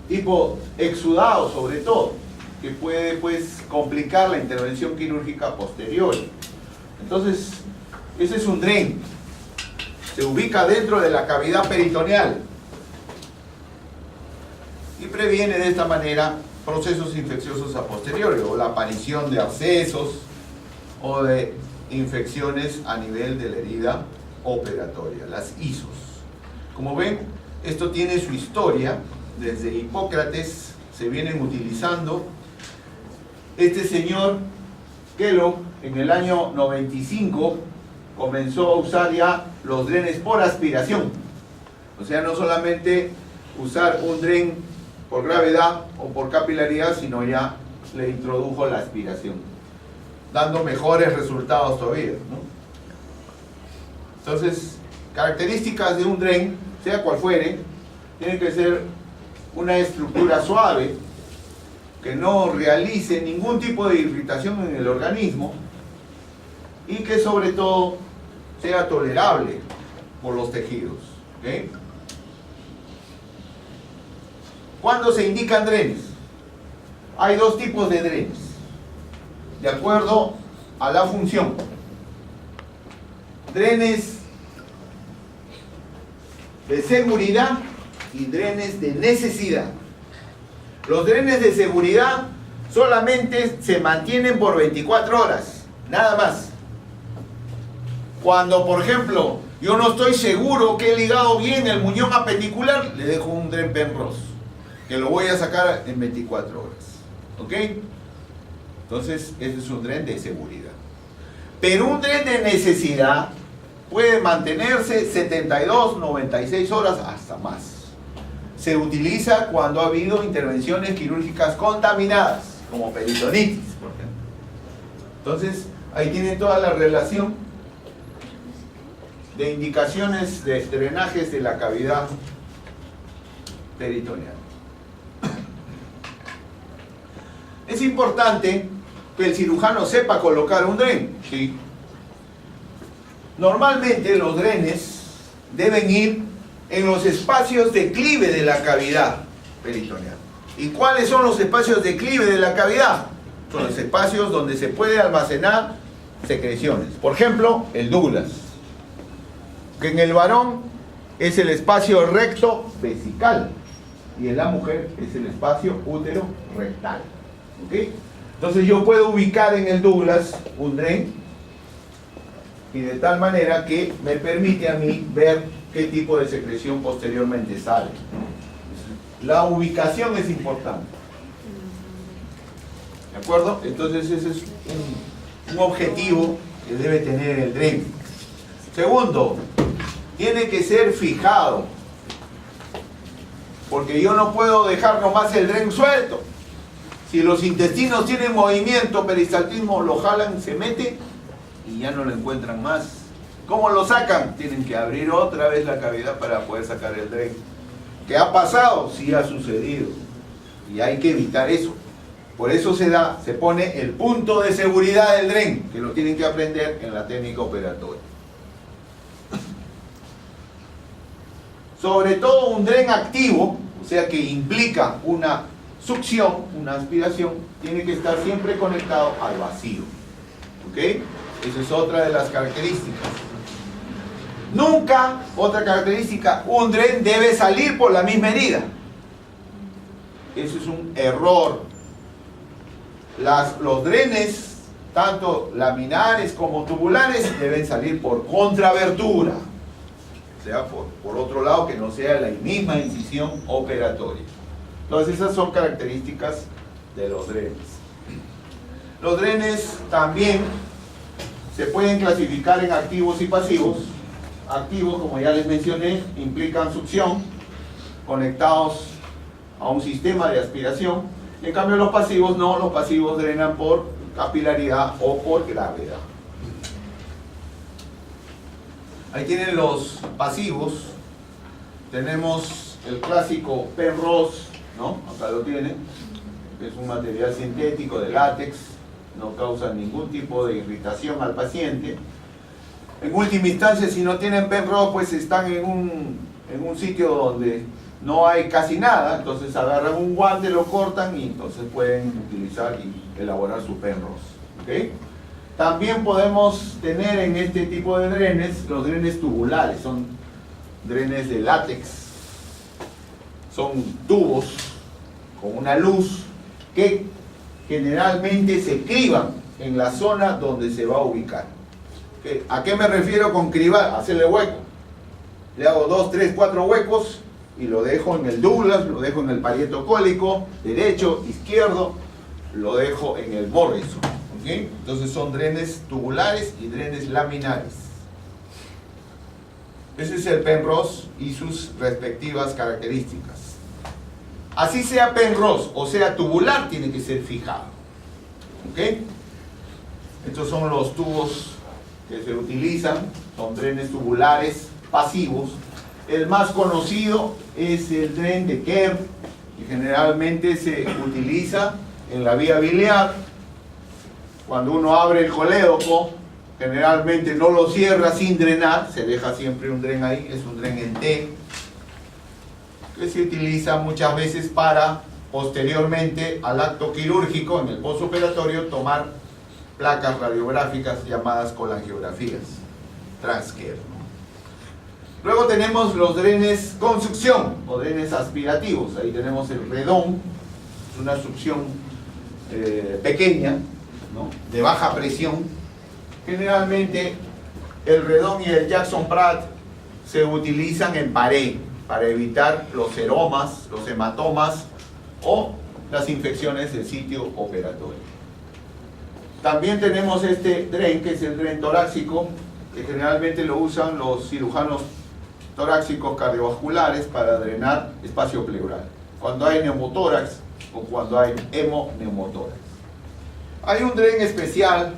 Tipo exudado, sobre todo, que puede, pues, complicar la intervención quirúrgica posterior. Entonces, ese es un dren. Se ubica dentro de la cavidad peritoneal. y previene de esta manera procesos infecciosos a posteriori, o la aparición de abscesos o de infecciones a nivel de la herida operatoria, las ISOs. Como ven, esto tiene su historia. Desde Hipócrates se vienen utilizando. Este señor Kellogg en el año 95 comenzó a usar ya los drenes por aspiración, o sea, no solamente usar un dren por gravedad o por capilaridad, sino ya le introdujo la aspiración, dando mejores resultados todavía, ¿no? Entonces, características de un dren, sea cual fuere, tiene que ser una estructura suave, que no realice ningún tipo de irritación en el organismo y que sobre todo sea tolerable por los tejidos. ¿Okay? ¿Cuándo se indican drenes? Hay dos tipos de drenes, de acuerdo a la función. Drenes de seguridad y drenes de necesidad. Los drenes de seguridad solamente se mantienen por 24 horas, nada más. Cuando, por ejemplo, yo no estoy seguro que he ligado bien el muñón apendicular, le dejo un dren Penrose, que lo voy a sacar en 24 horas. ¿Ok? Entonces, ese es un dren de seguridad. Pero un dren de necesidad puede mantenerse 72, 96 horas, hasta más. Se utiliza cuando ha habido intervenciones quirúrgicas contaminadas, como peritonitis, por ejemplo. Entonces, ahí tienen toda la relación de indicaciones de drenajes de la cavidad peritoneal. Es importante que el cirujano sepa colocar un dren, ¿sí? Normalmente los drenes deben ir en los espacios de clive de la cavidad peritoneal. ¿Y cuáles son los espacios de clive de la cavidad? Son los espacios donde se puede almacenar secreciones. Por ejemplo, el Douglas, que en el varón es el espacio recto vesical y en la mujer es el espacio útero rectal. ¿Ok? Entonces yo puedo ubicar en el Douglas un dren y de tal manera que me permite a mí ver qué tipo de secreción posteriormente sale. La ubicación es importante. ¿De acuerdo? Entonces ese es un objetivo que debe tener el dren. Segundo, tiene que ser fijado, porque yo no puedo dejar nomás el dren suelto. Si los intestinos tienen movimiento, peristaltismo, lo jalan, se mete y ya no lo encuentran más. ¿Cómo lo sacan? Tienen que abrir otra vez la cavidad para poder sacar el dren. ¿Qué ha pasado? Sí ha sucedido. Y hay que evitar eso. Por eso se pone el punto de seguridad del dren, que lo tienen que aprender en la técnica operatoria. Sobre todo un dren activo, o sea que implica una succión, una aspiración, tiene que estar siempre conectado al vacío. ¿Ok? Esa es otra de las características. Nunca, otra característica, un dren debe salir por la misma herida. Eso es un error. Los drenes, tanto laminares como tubulares, deben salir por contrabertura. O sea, por otro lado, que no sea la misma incisión operatoria. Entonces, esas son características de los drenes. Los drenes también se pueden clasificar en activos y pasivos. Activos, como ya les mencioné, implican succión, conectados a un sistema de aspiración. En cambio, los pasivos no, los pasivos drenan por capilaridad o por gravedad. Ahí tienen los pasivos. Tenemos el clásico Penrose, ¿no? Acá lo tienen. Es un material sintético de látex, no causa ningún tipo de irritación al paciente. En última instancia, si no tienen Penrose, pues están en un sitio donde no hay casi nada, entonces agarran un guante, lo cortan y entonces pueden utilizar y elaborar su Penrose. ¿Okay? También podemos tener en este tipo de drenes, los drenes tubulares, son drenes de látex, son tubos con una luz que generalmente se criban en la zona donde se va a ubicar. ¿A qué me refiero con cribar? Hacerle hueco. Le hago 2, 3, 4 huecos y lo dejo en el Douglas, lo dejo en el Pareto cólico, derecho, izquierdo, lo dejo en el Morrison. ¿Okay? Entonces son drenes tubulares y drenes laminares. Ese es el Penrose y sus respectivas características. Así sea Penrose o sea tubular, tiene que ser fijado. ¿Ok? Estos son los tubos que se utilizan, son drenes tubulares pasivos. El más conocido es el dren de Kerr, que generalmente se utiliza en la vía biliar. Cuando uno abre el colédoco, generalmente no lo cierra sin drenar, se deja siempre un dren ahí, es un dren en T, que se utiliza muchas veces para, posteriormente al acto quirúrgico, en el postoperatorio, tomar placas radiográficas llamadas colangiografías, Transker. Luego tenemos los drenes con succión, o drenes aspirativos. Ahí tenemos el redón, es una succión pequeña, ¿no?, de baja presión. Generalmente el redón y el Jackson Pratt se utilizan en pared para evitar los seromas, los hematomas o las infecciones del sitio operatorio. También tenemos este dren, que es el dren torácico, que generalmente lo usan los cirujanos torácicos cardiovasculares para drenar espacio pleural, cuando hay neumotórax o cuando hay hemoneumotórax. Hay un dren especial,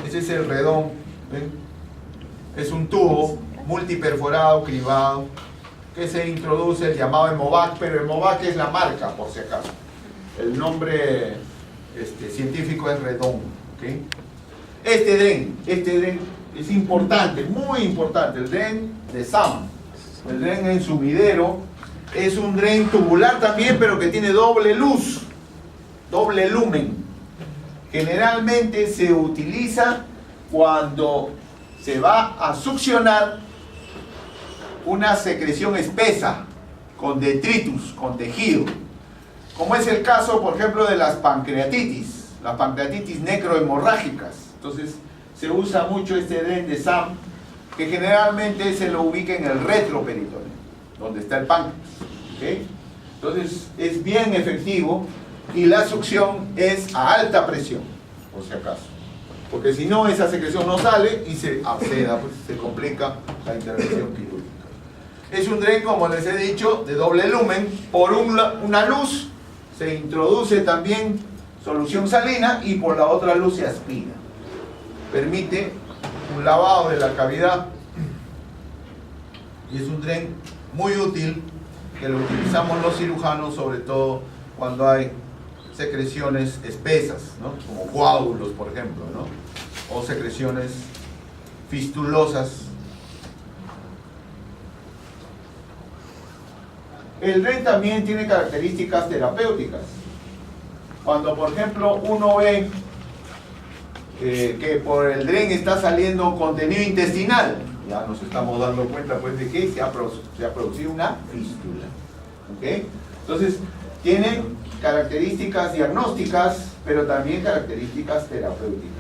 ese es el redón, ¿ven? Es un tubo multiperforado, cribado, que se introduce, el llamado Hemovac, pero Hemovac es la marca, por si acaso. El nombre científico es redón. ¿Okay? Este dren es importante, muy importante, el dren de SAM, el dren en sumidero, es un dren tubular también, pero que tiene doble luz, doble lumen. Generalmente se utiliza cuando se va a succionar una secreción espesa, con detritus, con tejido, como es el caso, por ejemplo, de las pancreatitis necrohemorrágicas. Entonces se usa mucho este dren de SAM, que generalmente se lo ubica en el retroperitoneo, donde está el páncreas. ¿Okay? Entonces es bien efectivo y la succión es a alta presión, por si acaso, porque si no, esa secreción no sale y se absceda, pues se complica la intervención quirúrgica. Es un dren, como les he dicho, de doble lumen. Por una luz se introduce también solución salina y por la otra luz se aspira. Permite un lavado de la cavidad y es un dren muy útil, que lo utilizamos los cirujanos sobre todo cuando hay secreciones espesas, ¿no?, como coágulos, por ejemplo, ¿no?, o secreciones fistulosas. El dren también tiene características terapéuticas. Cuando, por ejemplo, uno ve que por el dren está saliendo contenido intestinal, ya nos estamos dando cuenta, pues, de que se ha producido una fístula. ¿Okay? Entonces, tiene características diagnósticas, pero también características terapéuticas.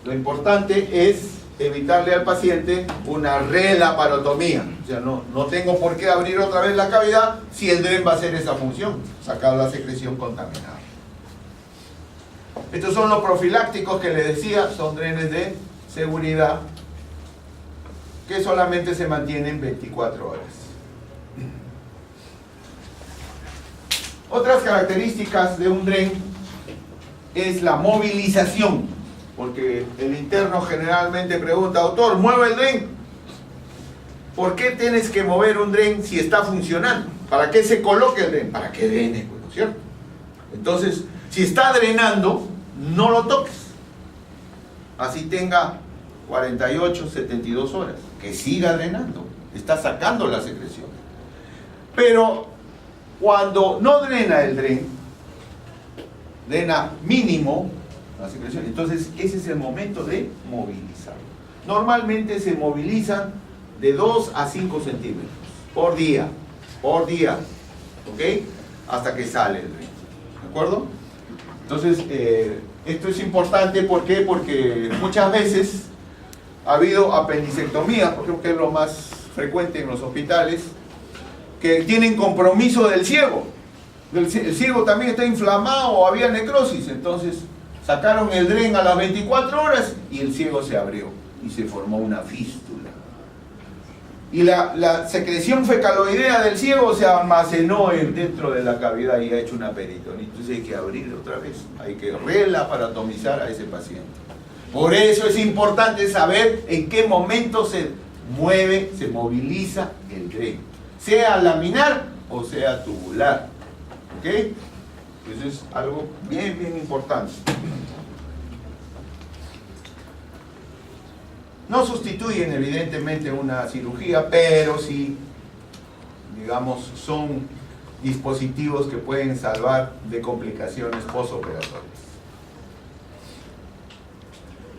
Lo importante es evitarle al paciente una relaparotomía. O sea, no tengo por qué abrir otra vez la cavidad si el dren va a hacer esa función, sacar la secreción contaminada. Estos son los profilácticos que les decía, son drenes de seguridad que solamente se mantienen 24 horas. Otras características de un dren es la movilización, porque el interno generalmente pregunta: doctor, ¿mueve el dren? ¿Por qué tienes que mover un dren si está funcionando? ¿Para qué se coloca el dren? Para que drene, ¿no es cierto? Entonces, si está drenando, no lo toques. Así tenga 48, 72 horas, que siga drenando, está sacando la secreción. Pero cuando no drena el dren, drena mínimo la secreción, entonces ese es el momento de movilizar. Normalmente se movilizan de 2 a 5 centímetros por día, ¿ok? Hasta que sale el dren, ¿de acuerdo? Entonces, esto es importante, ¿por qué? Porque muchas veces ha habido apendicectomía, creo que es lo más frecuente en los hospitales, que tienen compromiso del ciego. El ciego también está inflamado o había necrosis, entonces sacaron el dren a las 24 horas y el ciego se abrió y se formó una fístula. Y la secreción fecaloidea del ciego se almacenó dentro de la cavidad y ha hecho una peritonitis. Entonces hay que abrir otra vez, hay que relaparatomizar a ese paciente. Por eso es importante saber en qué momento se mueve, se moviliza el dren, sea laminar o sea tubular, ¿ok? Eso es algo bien, bien importante. No sustituyen evidentemente una cirugía, pero sí, digamos, son dispositivos que pueden salvar de complicaciones postoperatorias.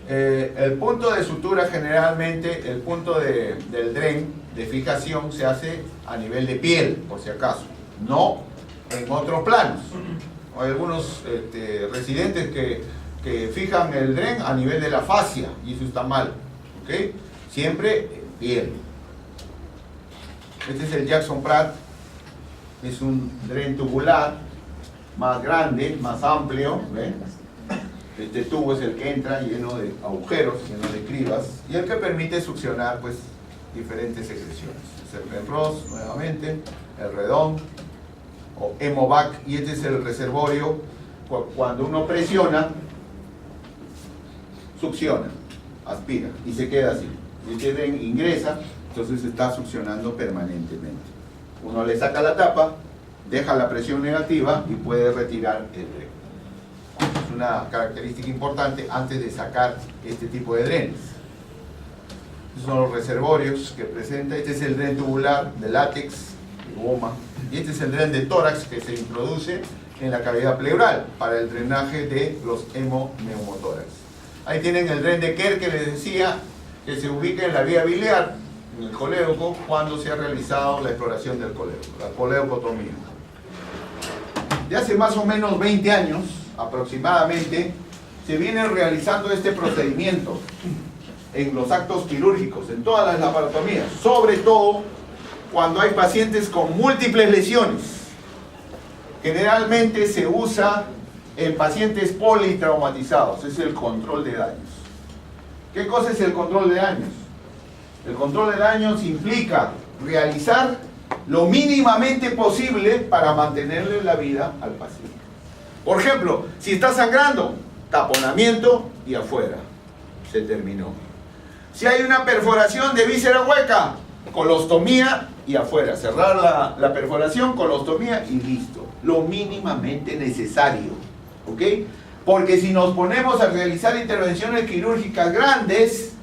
El punto de sutura, generalmente, el punto del dren de fijación se hace a nivel de piel, por si acaso, no en otros planos. Hay algunos residentes que fijan el dren a nivel de la fascia, y eso está mal, ¿ok? Siempre en piel. Este es el Jackson Pratt, es un dren tubular, más grande, más amplio, ¿ven? Este tubo es el que entra lleno de agujeros, lleno de cribas, y el que permite succionar pues diferentes secreciones. Es el Penrose, nuevamente, el Redon o Hemovac, y este es el reservorio. Cuando uno presiona, succiona, aspira y se queda así. Y este dren ingresa, entonces está succionando permanentemente. Uno le saca la tapa, deja la presión negativa y puede retirar el dren. Es una característica importante antes de sacar este tipo de drenes. Estos son los reservorios que presenta. Este es el dren tubular de látex, de goma, y este es el dren de tórax que se introduce en la cavidad pleural para el drenaje de los hemoneumotórax. Ahí tienen el dren de Kerr que les decía, que se ubica en la vía biliar, en el colédoco, cuando se ha realizado la exploración del colédoco, la colédocotomía. De hace más o menos 20 años, aproximadamente, se viene realizando este procedimiento en los actos quirúrgicos, en todas las laparotomías, sobre todo cuando hay pacientes con múltiples lesiones. Generalmente se usa en pacientes politraumatizados, es el control de daños. ¿Qué cosa es el control de daños? El control de daños implica realizar lo mínimamente posible para mantenerle la vida al paciente. Por ejemplo, si está sangrando, taponamiento y afuera, se terminó. Si hay una perforación de víscera hueca, colostomía y afuera, cerrar la perforación, colostomía y listo. Lo mínimamente necesario, ¿ok? Porque si nos ponemos a realizar intervenciones quirúrgicas grandes,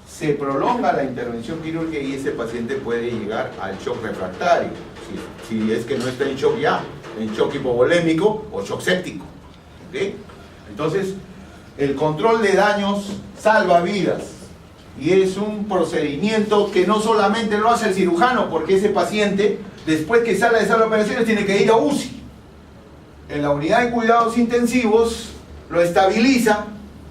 se prolonga la intervención quirúrgica y ese paciente puede llegar al shock refractario, si es que no está en shock ya, en shock hipovolémico o shock séptico, ¿ok? Entonces, el control de daños salva vidas y es un procedimiento que no solamente lo hace el cirujano, porque ese paciente, después que sale de sala de operaciones, tiene que ir a UCI. En la unidad de cuidados intensivos lo estabiliza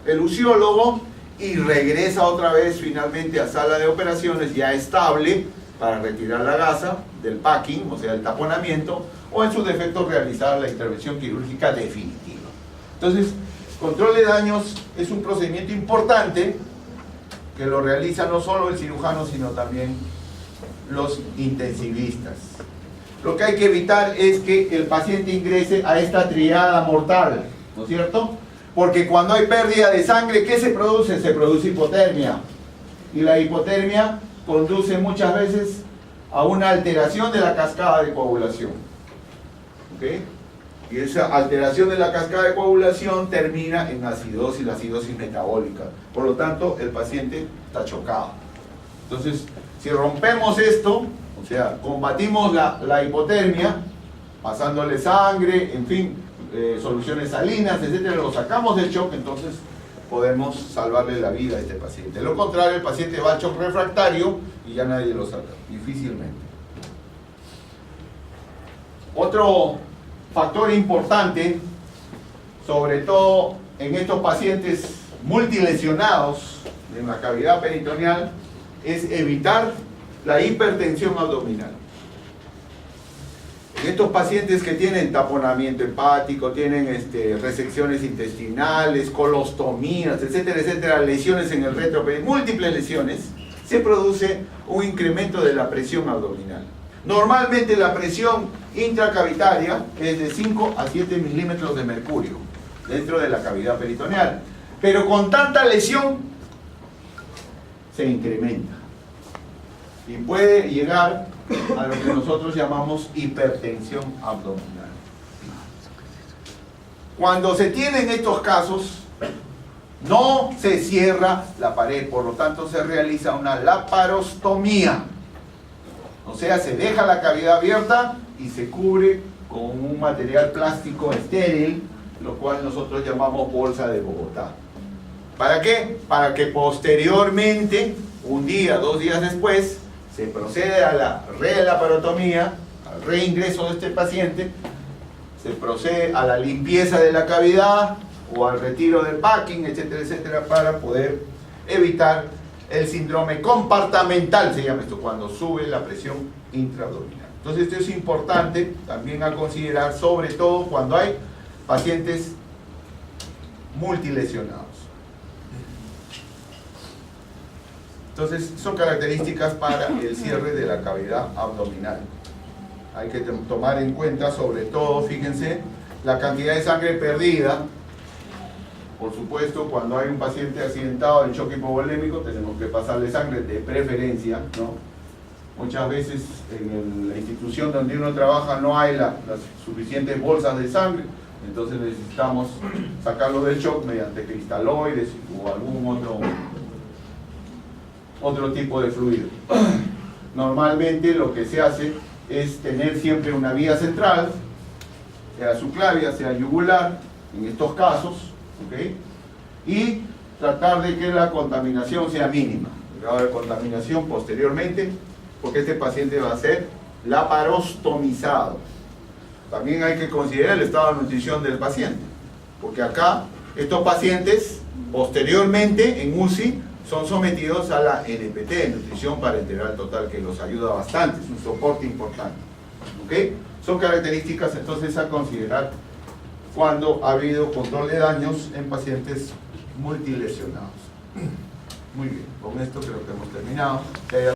el uciólogo y regresa otra vez finalmente a sala de operaciones ya estable para retirar la gasa del packing, o sea, el taponamiento, o en su defecto realizar la intervención quirúrgica definitiva. Entonces, control de daños es un procedimiento importante que lo realiza no solo el cirujano, sino también los intensivistas. Lo que hay que evitar es que el paciente ingrese a esta triada mortal, ¿no es cierto? Porque cuando hay pérdida de sangre, ¿qué se produce? Se produce hipotermia. Y la hipotermia conduce muchas veces a una alteración de la cascada de coagulación. ¿Ok? Y esa alteración de la cascada de coagulación termina en acidosis, la acidosis metabólica. Por lo tanto, el paciente está chocado. Entonces, si rompemos esto, o sea, combatimos la hipotermia, pasándole sangre, en fin, soluciones salinas, etcétera, lo sacamos del shock, entonces podemos salvarle la vida a este paciente. De lo contrario, el paciente va al shock refractario y ya nadie lo saca, difícilmente. Otro factor importante, sobre todo en estos pacientes multilesionados en la cavidad peritoneal, es evitar la hipertensión abdominal. En estos pacientes que tienen taponamiento hepático, tienen resecciones intestinales, colostomías, etcétera, etcétera, lesiones en el retroperitoneal, múltiples lesiones, se produce un incremento de la presión abdominal. Normalmente la presión intracavitaria es de 5 a 7 milímetros de mercurio dentro de la cavidad peritoneal, pero con tanta lesión se incrementa y puede llegar a lo que nosotros llamamos hipertensión abdominal. Cuando se tienen estos casos, no se cierra la pared, por lo tanto se realiza una laparostomía. O sea, se deja la cavidad abierta y se cubre con un material plástico estéril, lo cual nosotros llamamos bolsa de Bogotá. ¿Para qué? Para que posteriormente, un día, 2 días después, se procede a la relaparotomía, al reingreso de este paciente, se procede a la limpieza de la cavidad o al retiro del packing, etcétera, etcétera, para poder evitar el síndrome compartamental, se llama esto, cuando sube la presión intraabdominal. Entonces esto es importante también a considerar, sobre todo cuando hay pacientes multilesionados. Entonces son características para el cierre de la cavidad abdominal. Hay que tomar en cuenta, sobre todo, fíjense, la cantidad de sangre perdida. Por supuesto, cuando hay un paciente accidentado en choque hipovolémico, tenemos que pasarle sangre de preferencia, ¿no? Muchas veces en la institución donde uno trabaja no hay las suficientes bolsas de sangre, entonces necesitamos sacarlo del shock mediante cristaloides o algún otro tipo de fluido. Normalmente lo que se hace es tener siempre una vía central, sea subclavia, sea yugular, en estos casos, ¿okay? Y tratar de que la contaminación sea mínima, el grado de contaminación posteriormente, porque este paciente va a ser laparostomizado. También hay que considerar el estado de nutrición del paciente, porque acá estos pacientes posteriormente en UCI son sometidos a la NPT, nutrición parenteral total, que los ayuda bastante, es un soporte importante. ¿Okay? Son características entonces a considerar cuando ha habido control de daños en pacientes multilesionados. Muy bien, con esto creo que hemos terminado.